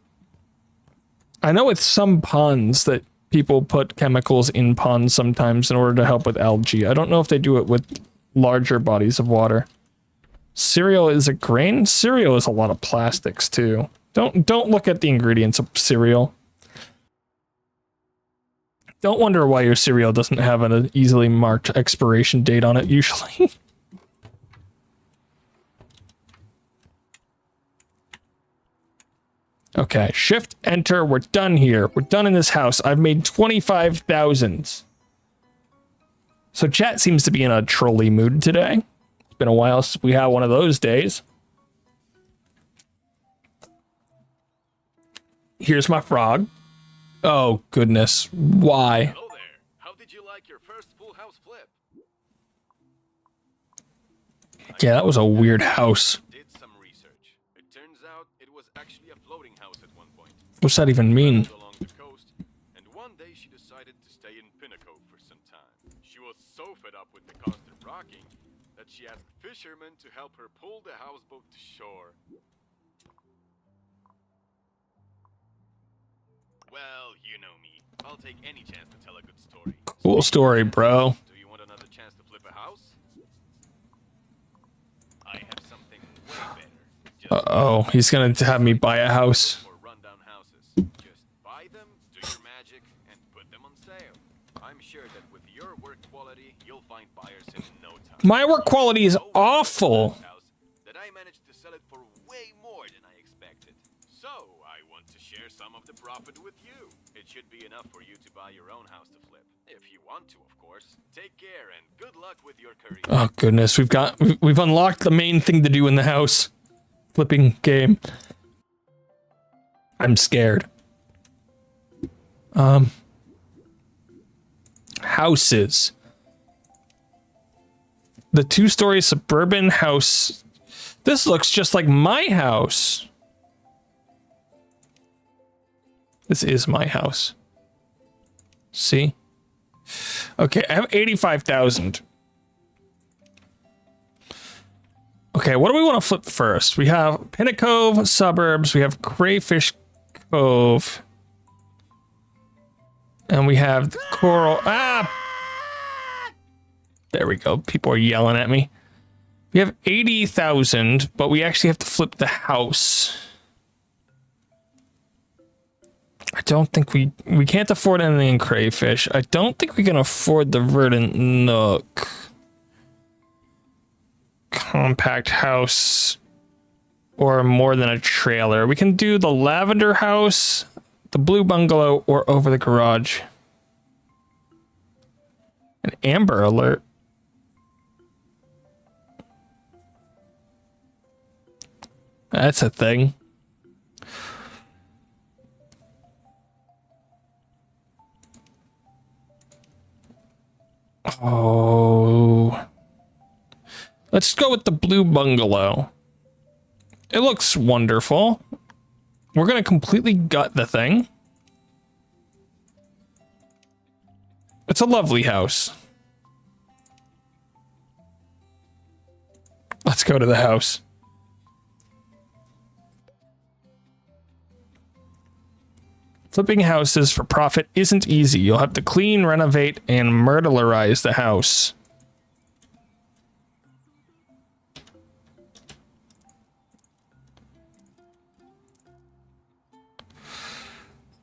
Speaker 1: I know with some ponds that people put chemicals in ponds sometimes in order to help with algae. I don't know if they do it with larger bodies of water. Cereal is a grain? Cereal is a lot of plastics too. Don't look at the ingredients of cereal. Don't wonder why your cereal doesn't have an easily marked expiration date on it usually. Okay, shift, enter, we're done here. We're done in this house. I've made 25,000. So chat seems to be in a trolley mood today. It's been a while since we had one of those days. Here's my frog. Oh, goodness. Why?
Speaker 2: Hello there. How did you like your first full house flip?
Speaker 1: Yeah, that was a weird house.
Speaker 2: Did some research. It turns out it was actually a floating house at one point.
Speaker 1: What's that even mean?
Speaker 2: Along the coast, and one day she decided to stay in Pinnacle for some time. She was so fed up with the constant rocking that she asked fishermen to help her pull the houseboat to shore. Well, you know me. I'll take any chance to tell a good story.
Speaker 1: Cool story, bro.
Speaker 2: Do you want another chance to flip a house? I have something way better.
Speaker 1: Uh-oh, he's gonna have me buy a house.
Speaker 2: For rundown houses. Just buy them, do your magic, and put them on sale. I'm sure that with your work quality, you'll find buyers in no time.
Speaker 1: My work quality is awful.
Speaker 2: That I managed to sell it for way more than I expected. So I want to share some of the profit with you. It should be enough for you to buy your own house to flip. If you want to, of course. Take care and good luck with your career.
Speaker 1: Oh goodness, we've unlocked the main thing to do in the house. Flipping game. I'm scared. Houses. The two-story suburban house. This looks just like my house. This is my house. See? Okay, I have 85,000. Okay, what do we want to flip first? We have Pinnacove suburbs, we have Crayfish Cove, and we have the Coral. Ah! There we go. People are yelling at me. We have 80,000, but we actually have to flip the house. I don't think we can't afford anything in Crayfish. I don't think we can afford the Verdant Nook. Compact house or more than a trailer. We can do the Lavender House, the Blue Bungalow, or over the garage. An Amber Alert. That's a thing. Oh. Let's go with the blue bungalow. It looks wonderful. We're going to completely gut the thing. It's a lovely house. Let's go to the house. Flipping houses for profit isn't easy. You'll have to clean, renovate, and myrtlerize the house.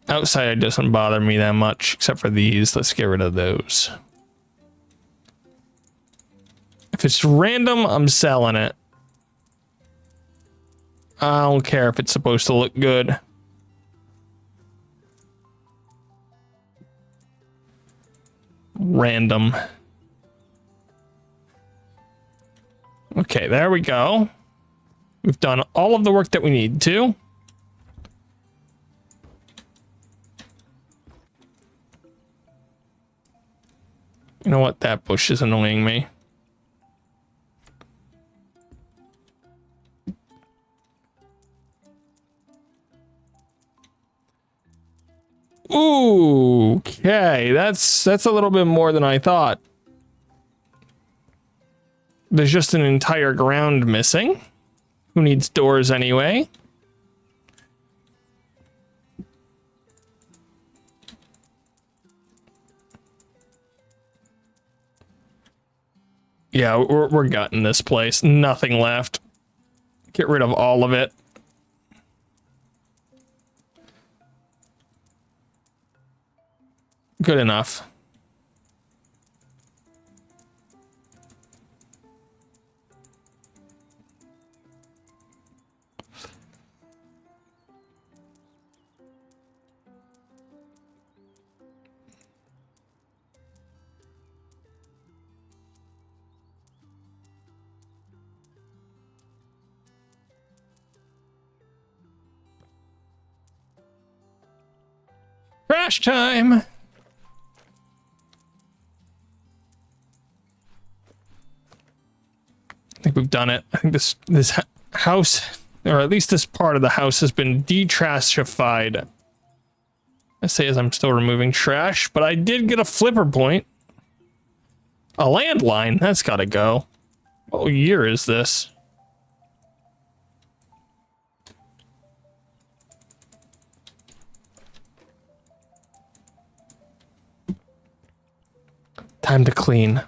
Speaker 1: Outside doesn't bother me that much, except for these. Let's get rid of those. If it's random, I'm selling it. I don't care if it's supposed to look good. Random. Okay, there we go. We've done all of the work that we need to. You know what? That bush is annoying me. Ooh, okay, that's a little bit more than I thought. There's just an entire ground missing. Who needs doors anyway? Yeah, we're gutting this place. Nothing left. Get rid of all of it. Good enough. Crash time! I think we've done it. I think this house, or at least this part of the house, has been detrashified. I say as I'm still removing trash, but I did get a flipper point. A landline, that's gotta go. What year is this? Time to clean.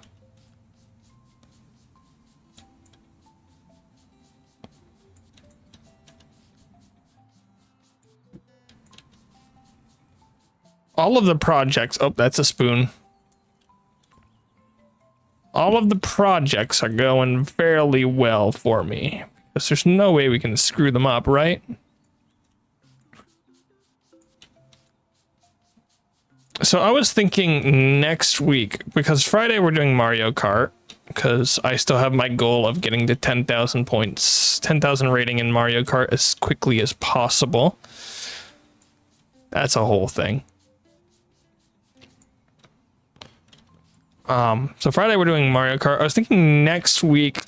Speaker 1: All of the projects, oh, that's a spoon. All of the projects are going fairly well for me. Because there's no way we can screw them up, right? So I was thinking next week, because Friday we're doing Mario Kart, because I still have my goal of getting to 10,000 points, 10,000 rating in Mario Kart as quickly as possible. That's a whole thing. So Friday we're doing Mario Kart. I was thinking next week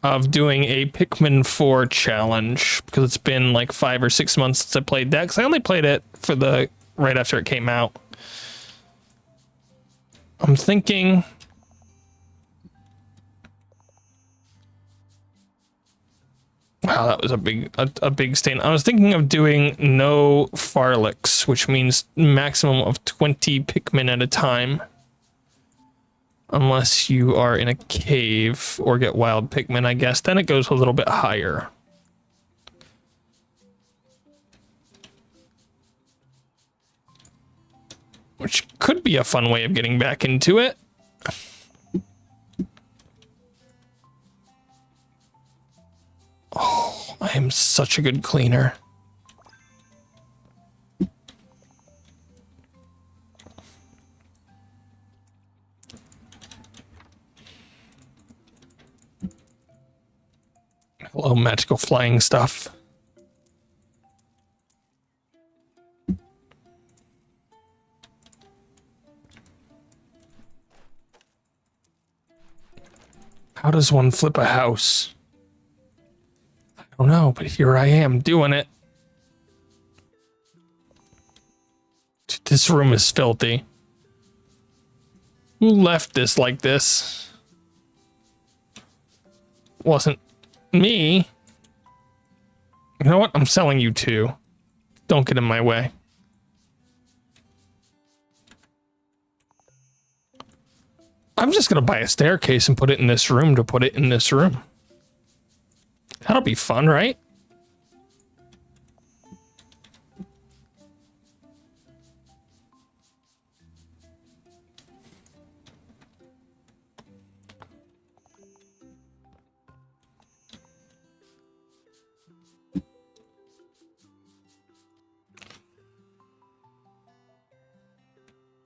Speaker 1: of doing a Pikmin 4 challenge, because it's been like 5 or 6 months since I played that, because I only played it for the right after it came out. I'm thinking wow, that was a big stain. I was thinking of doing no Farlix, which means maximum of 20 Pikmin at a time. Unless you are in a cave or get wild Pikmin, I guess. Then it goes a little bit higher. Which could be a fun way of getting back into it. Oh, I am such a good cleaner. Hello, magical flying stuff. How does one flip a house? I don't know, but here I am doing it. This room is filthy. Who left this like this? Wasn't me. You know what? I'm selling you two. Don't get in my way. I'm just gonna buy a staircase and put it in this room to put it in this room. That'll be fun, right?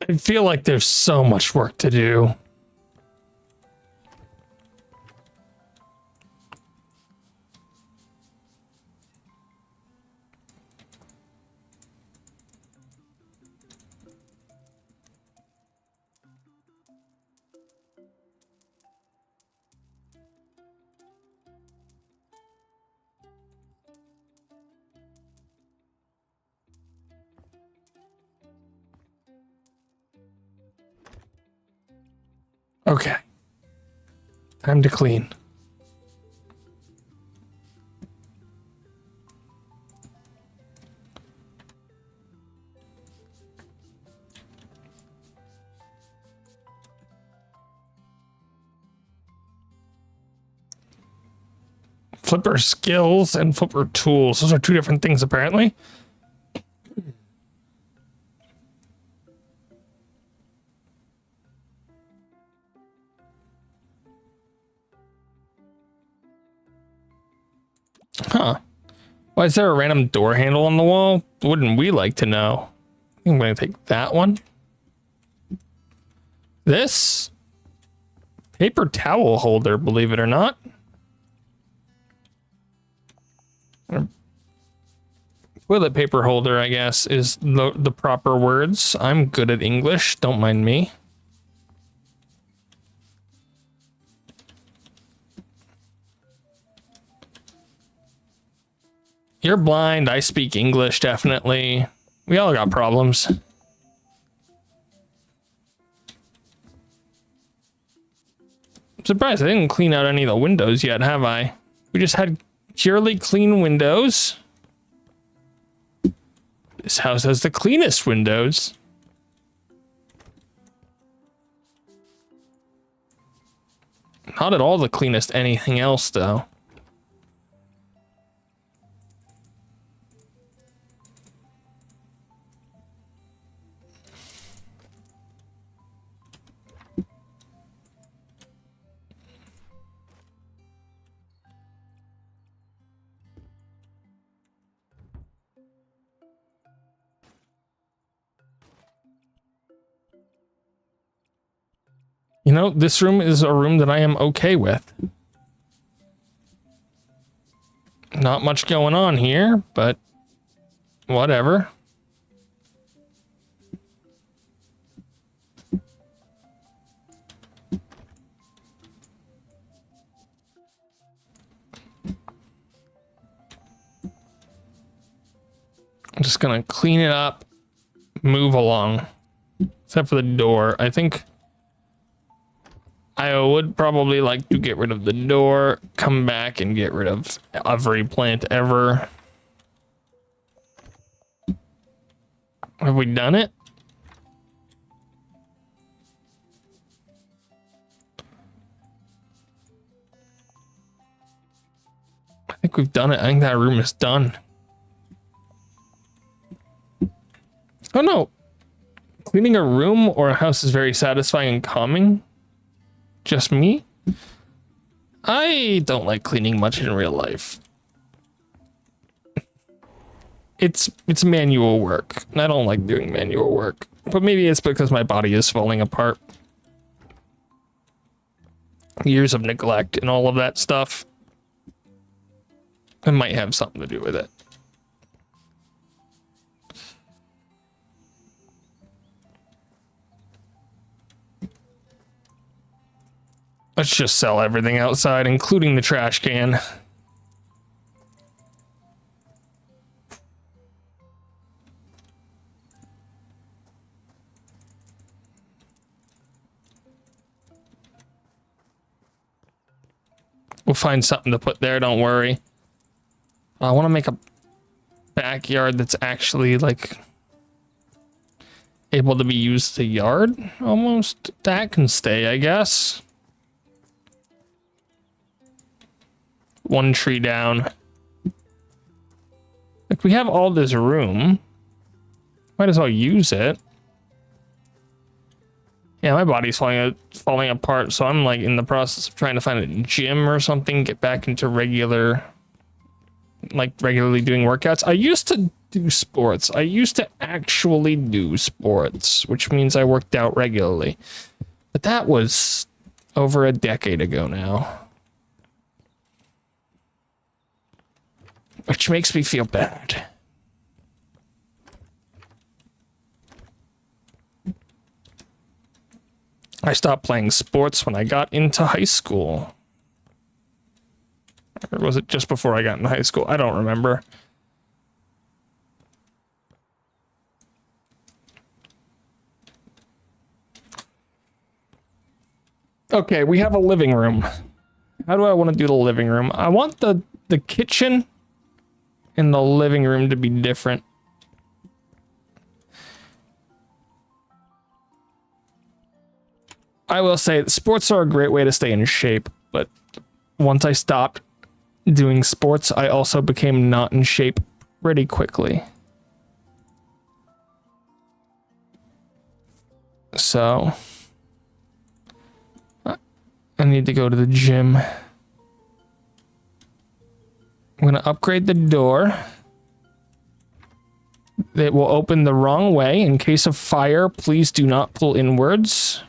Speaker 1: I feel like there's so much work to do. Okay. Time to clean. Flipper skills and flipper tools. Those are two different things, apparently. Huh. Why is there a random door handle on the wall? Wouldn't we like to know? I'm going to take that one. This paper towel holder, believe it or not. Toilet paper holder, I guess, is the proper words. I'm good at English. Don't mind me. You're blind. I speak English, definitely. We all got problems. I'm surprised I didn't clean out any of the windows yet, have I? We just had purely clean windows. This house has the cleanest windows. Not at all the cleanest anything else, though. You know, this room is a room that I am okay with. Not much going on here, but whatever. I'm just gonna clean it up, move along. Except for the door. I think I would probably like to get rid of the door, come back and get rid of every plant ever. Have we done it? I think we've done it. I think that room is done. Oh no. Cleaning a room or a house is very satisfying and calming. Just me? I don't like cleaning much in real life. It's manual work. I don't like doing manual work. But maybe it's because my body is falling apart. Years of neglect and all of that stuff. It might have something to do with it. Let's just sell everything outside, including the trash can. We'll find something to put there, don't worry. I want to make a backyard that's actually like able to be used as a yard almost. That can stay, I guess. One tree down. Like, we have all this room. Might as well use it. Yeah, my body's falling apart, so I'm like in the process of trying to find a gym or something, get back into regularly doing workouts. I used to do sports. I used to actually do sports, which means I worked out regularly. But that was over a decade ago now. Which makes me feel bad. I stopped playing sports when I got into high school. Or was it just before I got into high school? I don't remember. Okay, we have a living room. How do I want to do the living room? I want the kitchen and the living room to be different. I will say sports are a great way to stay in shape, but once I stopped doing sports, I also became not in shape pretty quickly. So I need to go to the gym. I'm gonna upgrade the door. It will open the wrong way. In case of fire, please do not pull inwards.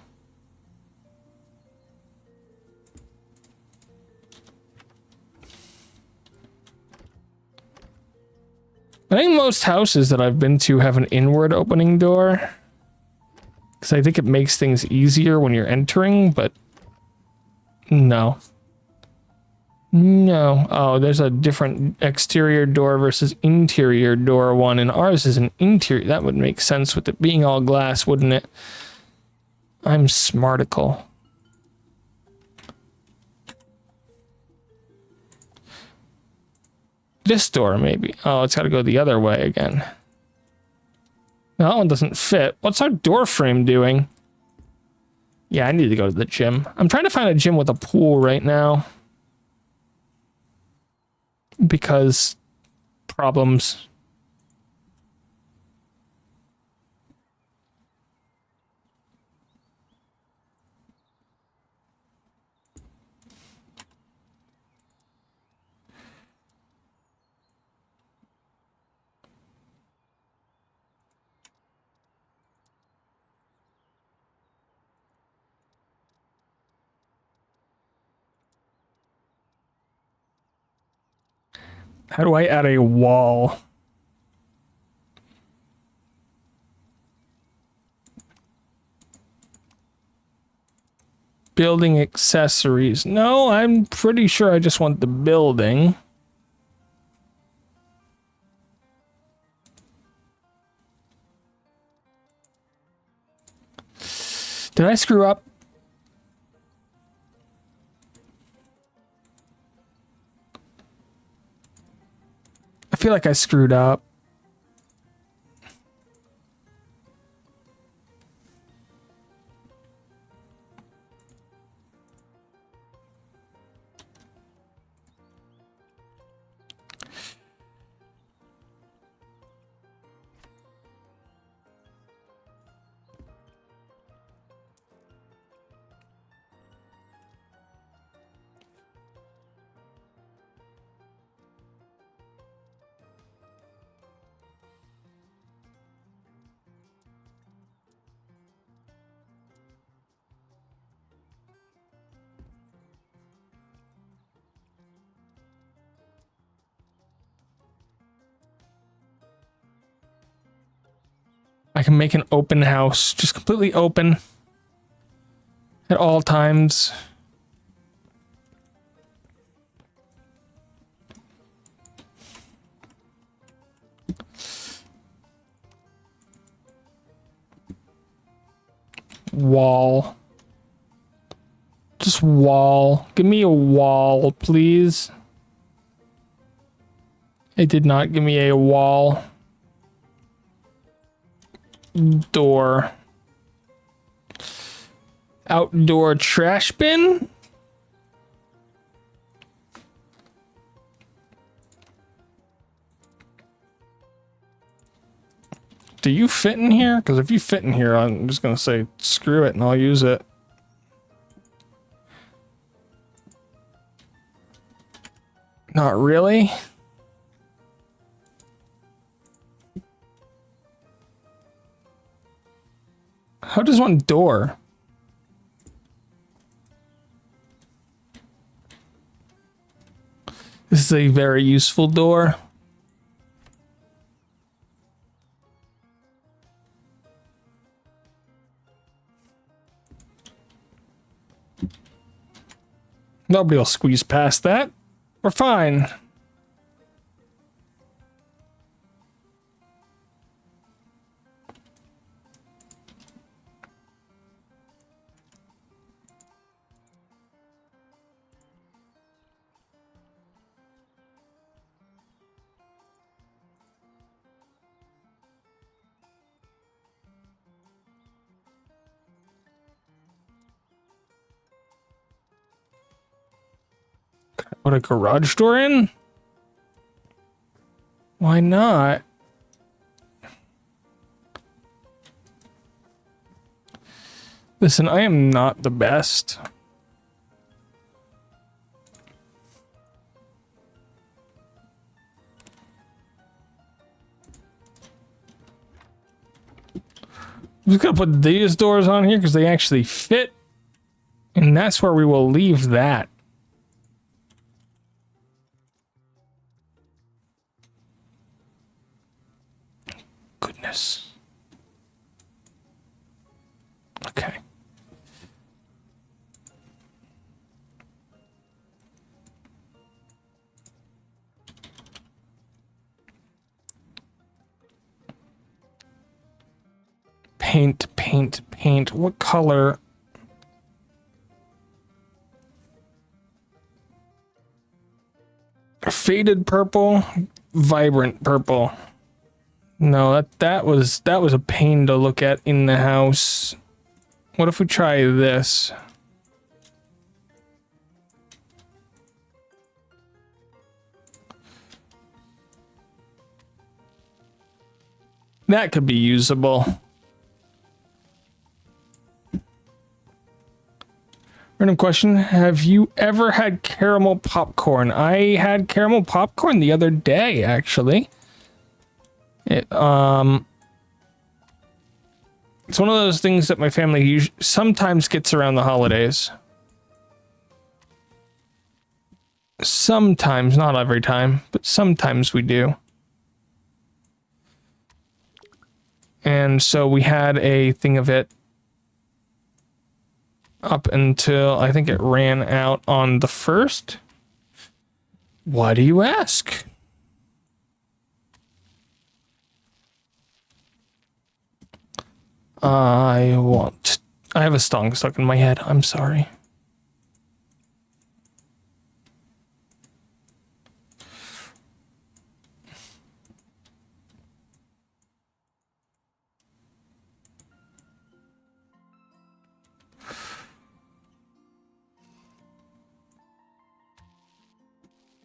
Speaker 1: I think most houses that I've been to have an inward opening door, because I think it makes things easier when you're entering, but no. No. Oh, there's a different exterior door versus interior door one, and ours is an interior. That would make sense with it being all glass, wouldn't it? I'm smarticle. This door, maybe. Oh, it's got to go the other way again. No, that one doesn't fit. What's our door frame doing? Yeah, I need to go to the gym. I'm trying to find a gym with a pool right now. Because problems. How do I add a wall? Building accessories. No, I'm pretty sure I just want the building. Did I screw up? I feel like I screwed up. can make an open house, just completely open at all times. Wall. Just wall. Give me a wall, please. It did not give me a wall. Door. Outdoor trash bin? Do you fit in here? Because if you fit in here, I'm just going to say screw it and I'll use it. Not really. How does one door? This is a very useful door. Nobody will squeeze past that. We're fine. Put a garage door in? Why not? Listen, I am not the best. I'm just gonna put these doors on here because they actually fit. And that's where we will leave that. Goodness. Okay. Paint, paint, paint. What color? Faded purple, vibrant purple. No, that was a pain to look at in the house. What if we try this? That could be usable. Random question. Have you ever had caramel popcorn? I had caramel popcorn the other day, actually. It's one of those things that my family sometimes gets around the holidays. Sometimes, not every time, but sometimes we do. And so we had a thing of it up until I think it ran out on the 1st. Why do you ask? I have a song stuck in my head. I'm sorry.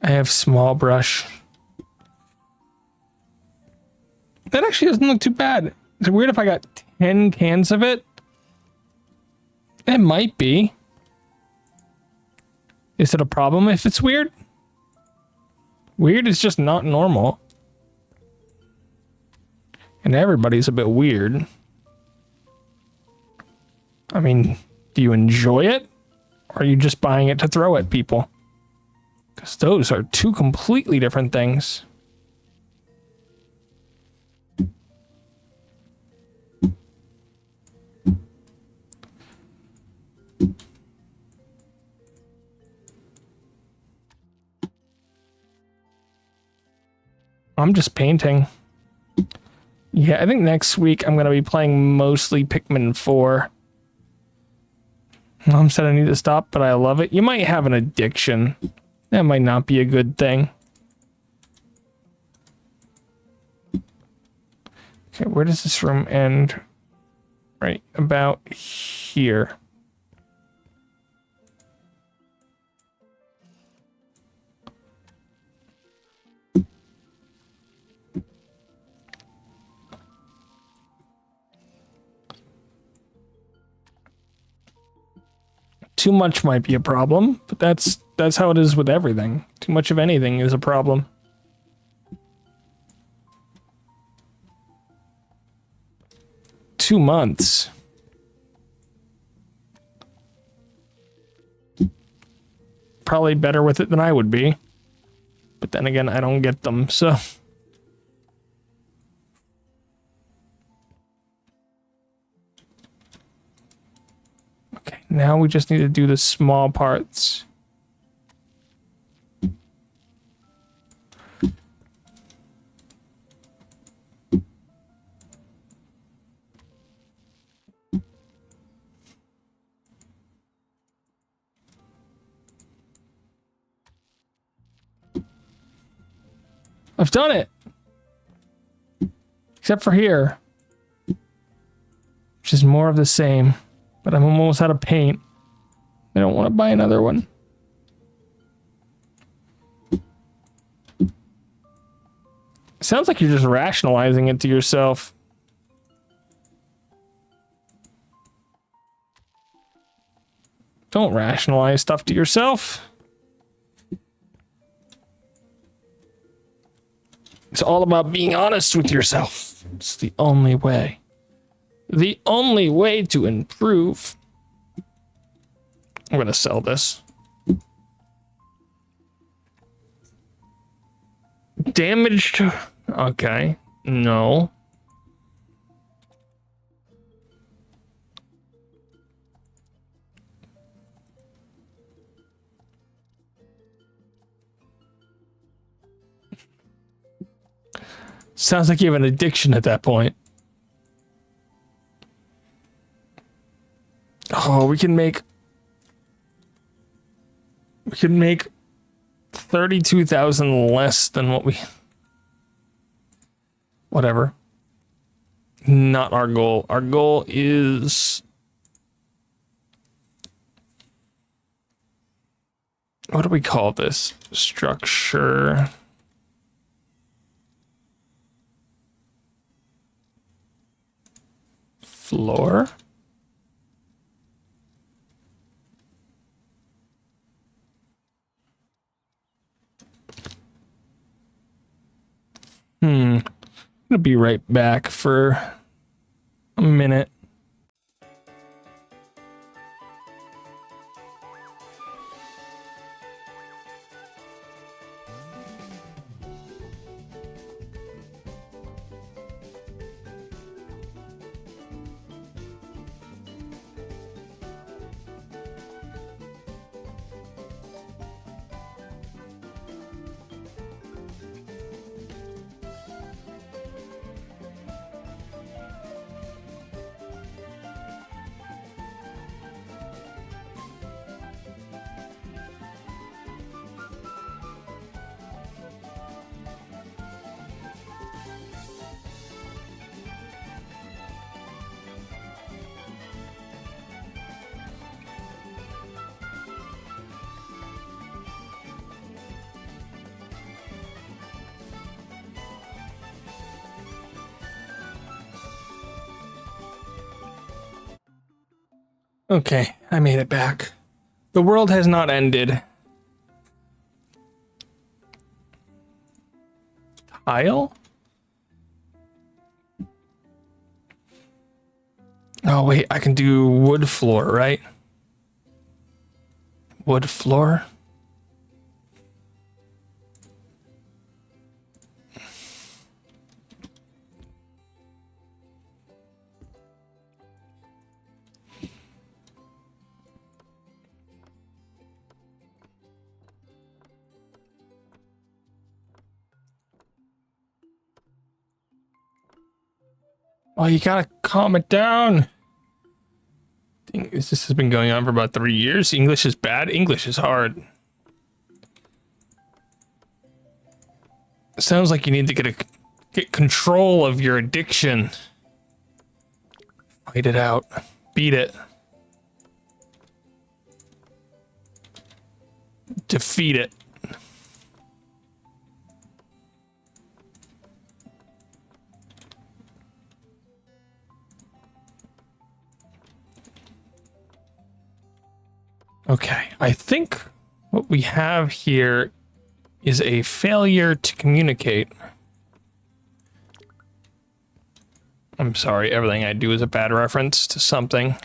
Speaker 1: I have small brush. That actually doesn't look too bad. Is it weird if I got 10 cans of it? It might be. Is it a problem if it's weird? Weird is just not normal. And everybody's a bit weird. I mean, do you enjoy it? Or are you just buying it to throw at people? Because those are two completely different things. I'm just painting. Yeah, I think next week I'm going to be playing mostly Pikmin 4. Mom said I need to stop, but I love it. You might have an addiction. That might not be a good thing. Okay, where does this room end? Right about here. Too much might be a problem, but that's how it is with everything. Too much of anything is a problem. Two months. Probably better with it than I would be. But then again, I don't get them, so... Okay, now we just need to do the small parts. I've done it! Except for here. Which is more of the same. But I'm almost out of paint. I don't want to buy another one. Sounds like you're just rationalizing it to yourself. Don't rationalize stuff to yourself. It's all about being honest with yourself. It's the only way. The only way to improve. I'm gonna sell this. Damaged. Okay. No. Sounds like you have an addiction at that point. Oh, we can make 32,000 less than what we... Whatever. Not our goal. Our goal is... What do we call this? Structure... Floor? I'm gonna be right back for a minute. Okay, I made it back. The world has not ended. Tile? Oh wait, I can do wood floor, right? Wood floor? Oh, you gotta calm it down. This has been going on for about 3 years. English is bad. English is hard. Sounds like you need to get control of your addiction. Fight it out. Beat it. Defeat it. Okay, I think what we have here is a failure to communicate. I'm sorry, everything I do is a bad reference to something.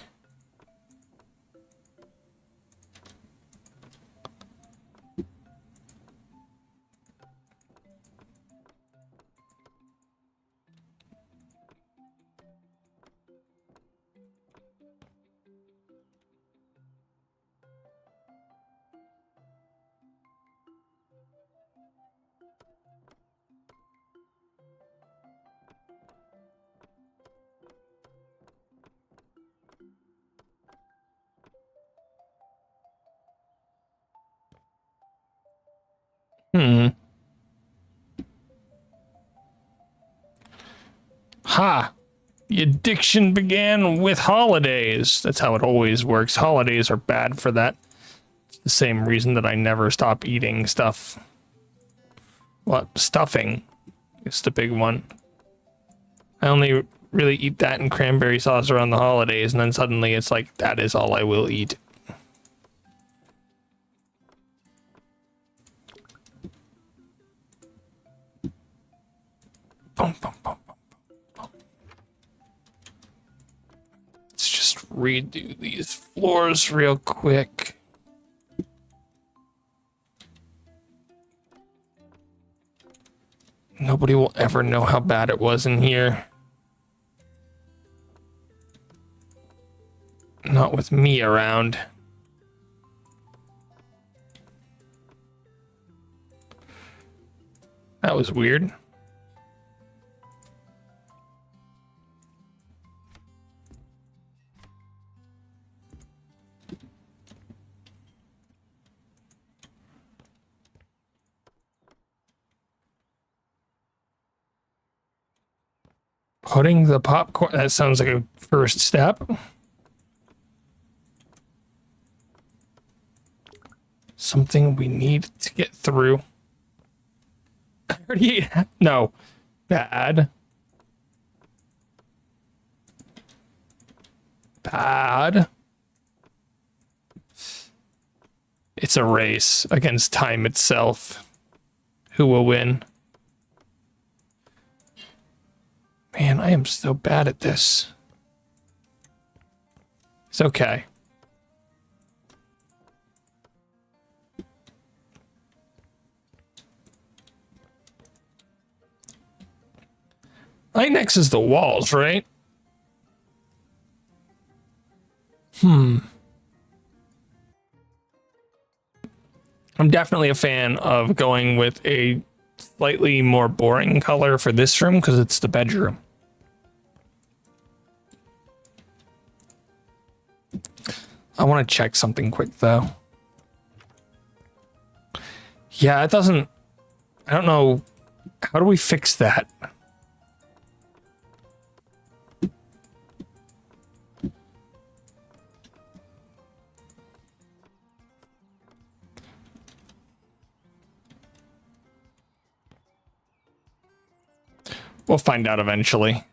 Speaker 1: Hmm. Ha! The addiction began with holidays. That's how it always works. Holidays are bad for that. It's the same reason that I never stop eating stuff. What? Stuffing is the big one. I only really eat that and cranberry sauce around the holidays, and then suddenly it's like, that is all I will eat. Boom, boom, boom, boom, boom. Let's just redo these floors real quick. Nobody will ever know how bad it was in here. Not with me around. That was weird. Putting the popcorn, that sounds like a first step. Something we need to get through. I already ate. No. Bad. Bad. It's a race against time itself. Who will win? Man, I am so bad at this. It's okay. Inex is the walls, right? I'm definitely a fan of going with a slightly more boring color for this room because it's the bedroom. I want to check something quick though. Yeah, it doesn't. I don't know. How do we fix that? We'll find out eventually.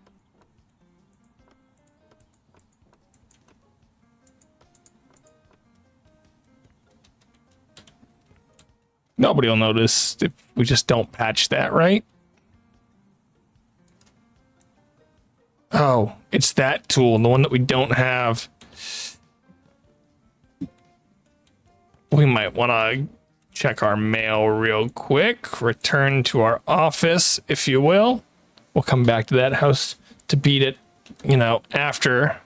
Speaker 1: Nobody will notice if we just don't patch that, right? Oh, it's that tool, the one that we don't have. We might want to check our mail real quick. Return to our office, if you will. We'll come back to that house to beat it, you know, after.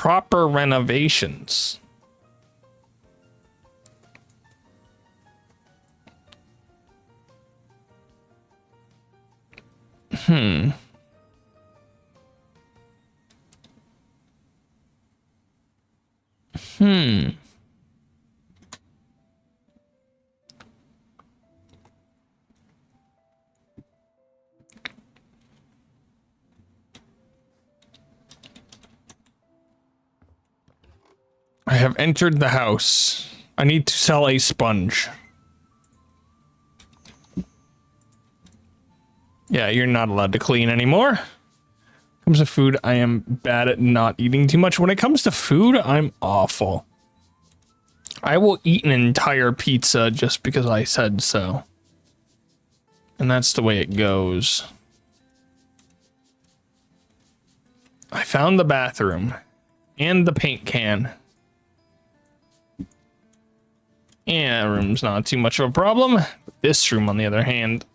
Speaker 1: proper renovations. I have entered the house. I need to sell a sponge. Yeah, you're not allowed to clean anymore. Comes to food, I am bad at not eating too much. When it comes to food, I'm awful. I will eat an entire pizza just because I said so. And that's the way it goes. I found the bathroom and the paint can. Yeah, that room's not too much of a problem. This room, on the other hand.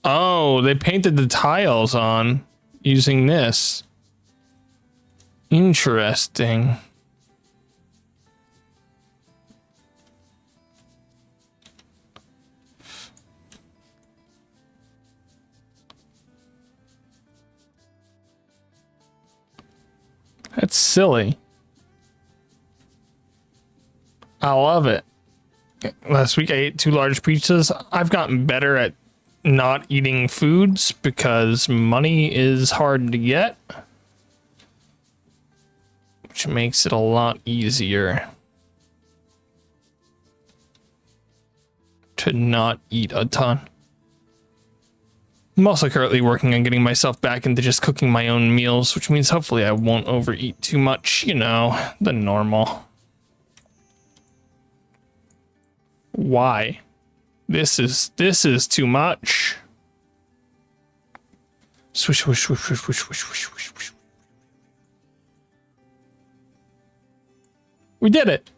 Speaker 1: Oh, they painted the tiles on using this. Interesting. That's silly. I love it. Last week I ate 2 large pizzas. I've gotten better at not eating foods because money is hard to get, which makes it a lot easier to not eat a ton. I'm also currently working on getting myself back into just cooking my own meals, which means hopefully I won't overeat too much, you know, the normal. Why? This is too much. Swish, swish, swish, swish, swish, swish, swish, swish, swish. We did it.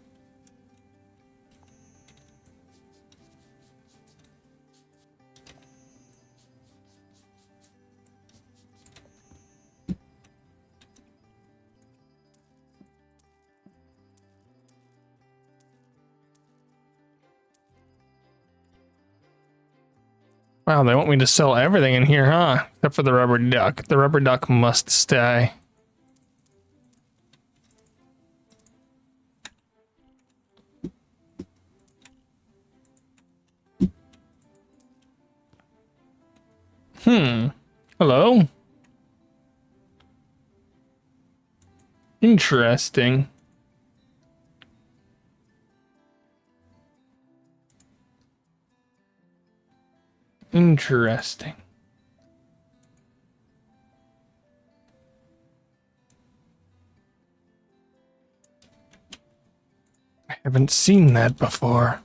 Speaker 1: Wow, they want me to sell everything in here, huh? Except for the rubber duck. The rubber duck must stay. Hello? Interesting. Interesting. I haven't seen that before.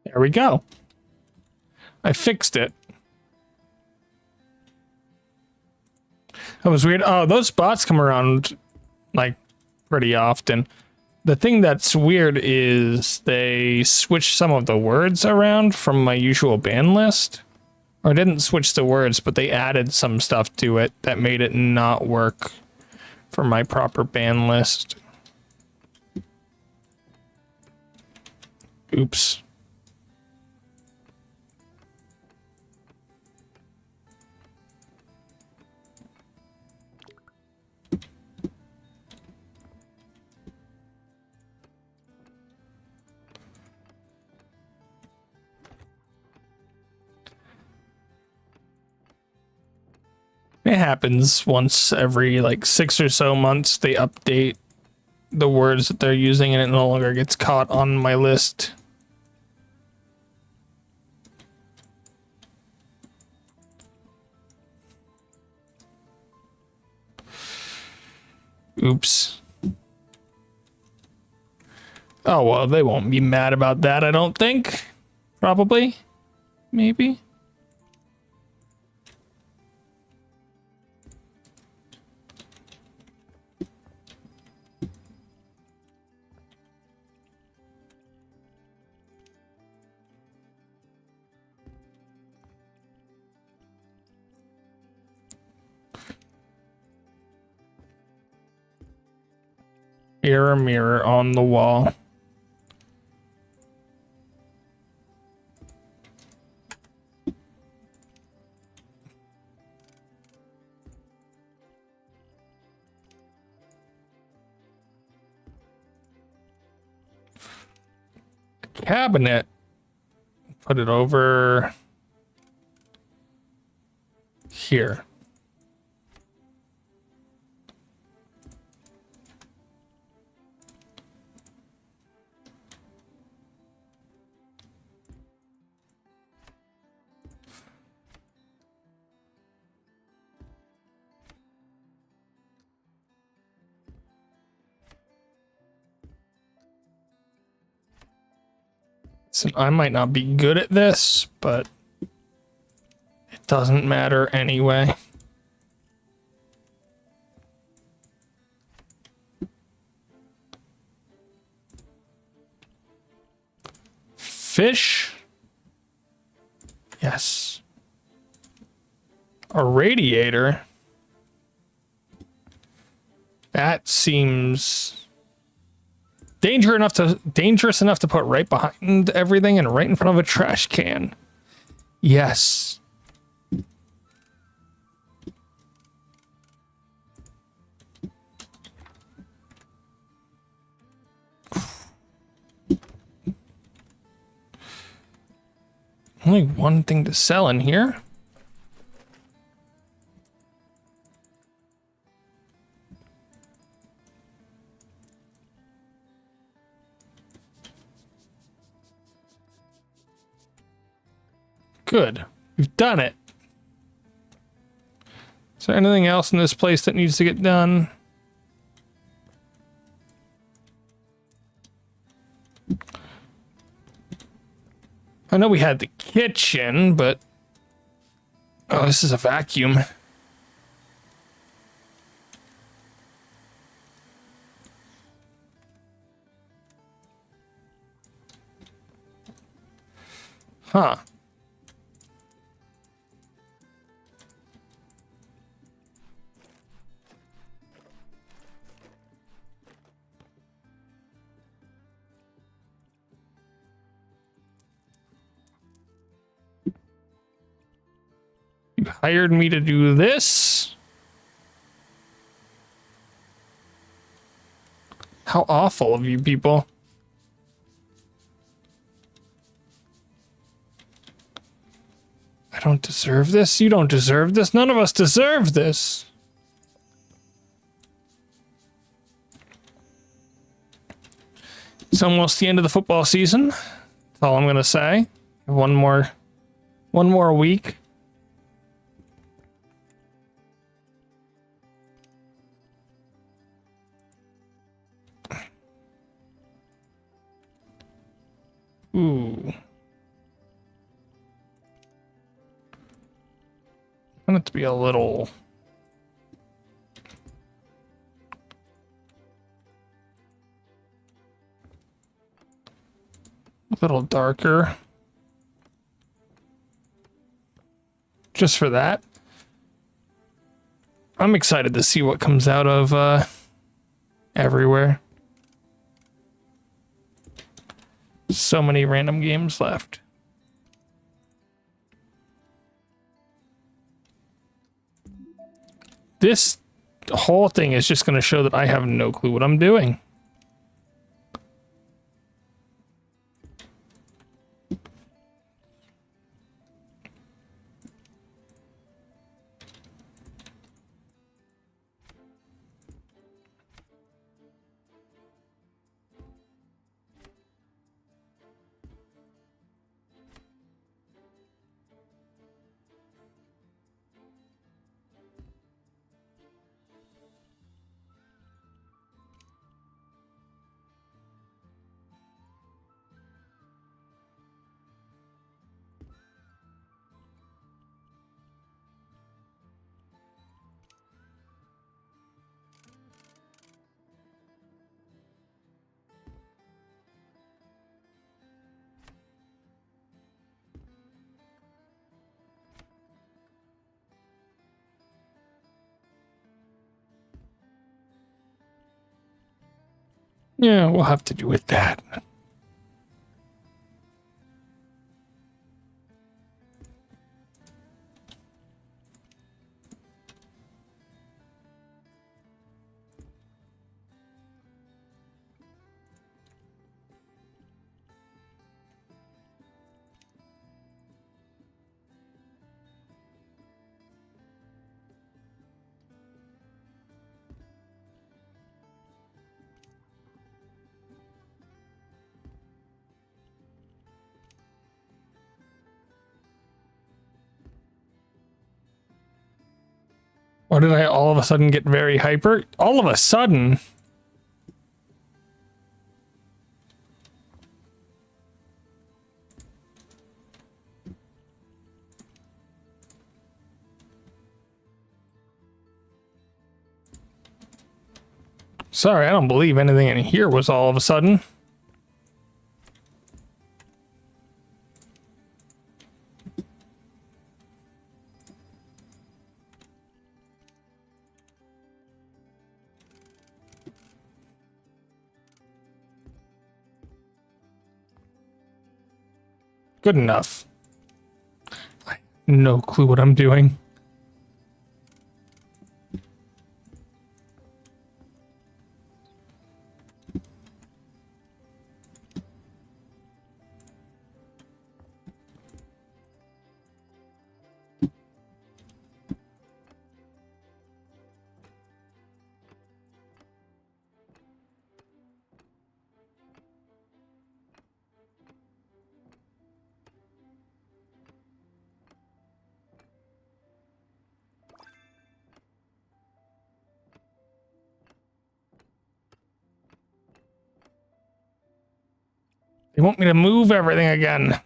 Speaker 1: There we go. I fixed it. That was weird. Oh, those bots come around like pretty often. The thing that's weird is they switched some of the words around from my usual ban list. Or didn't switch the words, but they added some stuff to it that made it not work for my proper ban list. Oops. It happens once every like 6 or so months. They update the words that they're using and it no longer gets caught on my list. Oops. Oh, well, they won't be mad about that, I don't think. Probably. Maybe. Mirror, mirror on the wall. Cabinet. Put it over here. So I might not be good at this, but it doesn't matter anyway. Fish? Yes. A radiator? That seems dangerous enough to put right behind everything and right in front of a trash can. Yes. Only one thing to sell in here. Good. We've done it. Is there anything else in this place that needs to get done? I know we had the kitchen, but... Oh, this is a vacuum. Huh. You hired me to do this? How awful of you people. I don't deserve this. You don't deserve this. None of us deserve this. It's almost the end of the football season. That's all I'm going to say. One more week. Ooh. I want it to be a little... darker. Just for that. I'm excited to see what comes out of everywhere. So many random games left. This whole thing is just going to show that I have no clue what I'm doing. Yeah, we'll have to do with that. Or did I all of a sudden get very hyper? All of a sudden? Sorry, I don't believe anything in here was all of a sudden. Good enough. I have no clue what I'm doing. They want me to move everything again.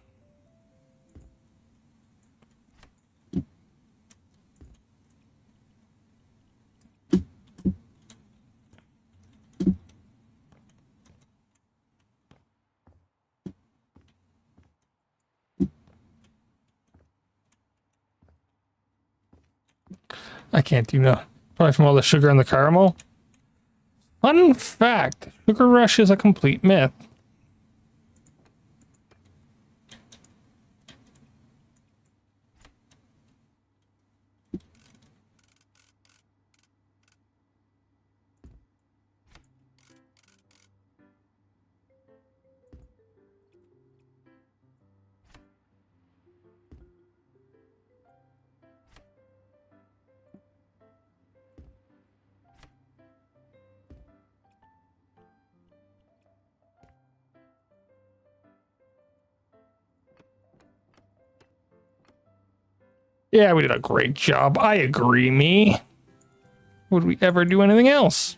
Speaker 1: I can't do no. Probably from all the sugar and the caramel. Fun fact, Sugar Rush is a complete myth. Yeah, we did a great job. I agree, me. Would we ever do anything else?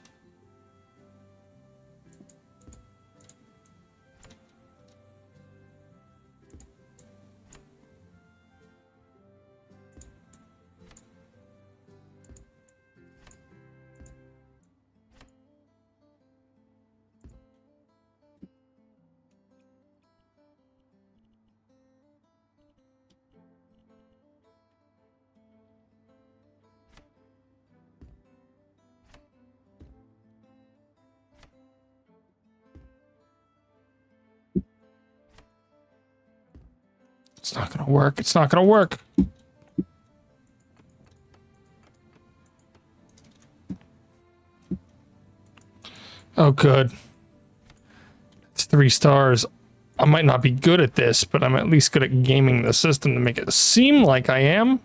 Speaker 1: It's not gonna work. It's not gonna work. Oh, good. It's 3 stars. I might not be good at this, but I'm at least good at gaming the system to make it seem like I am.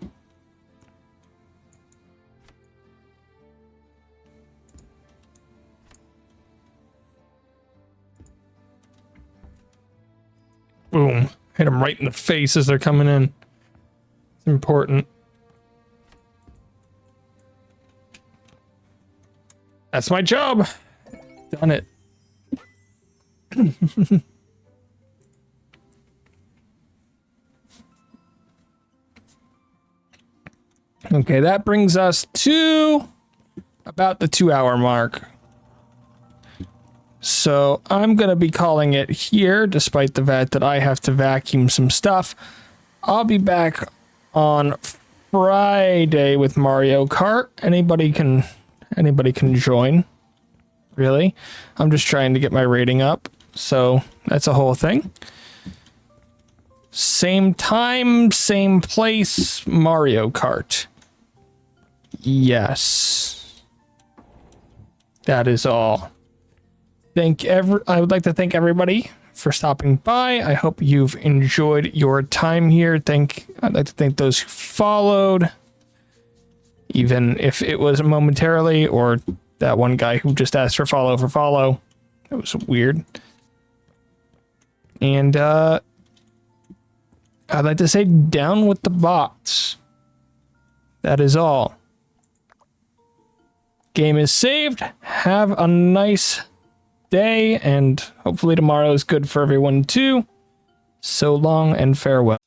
Speaker 1: Boom. Hit them right in the face as they're coming in. It's important. That's my job. Done it. Okay, that brings us to about the 2-hour mark. So I'm going to be calling it here, despite the fact that I have to vacuum some stuff. I'll be back on Friday with Mario Kart. Anybody can join. really. I'm just trying to get my rating up. So that's a whole thing. Same time, same place, Mario Kart. Yes. That is all. I would like to thank everybody for stopping by. I hope you've enjoyed your time here. I'd like to thank those who followed, even if it was momentarily, or that one guy who just asked for follow. It was weird. And I'd like to say down with the bots. That is all. Game is saved. Have a nice day, and hopefully tomorrow is good for everyone too. So long and farewell.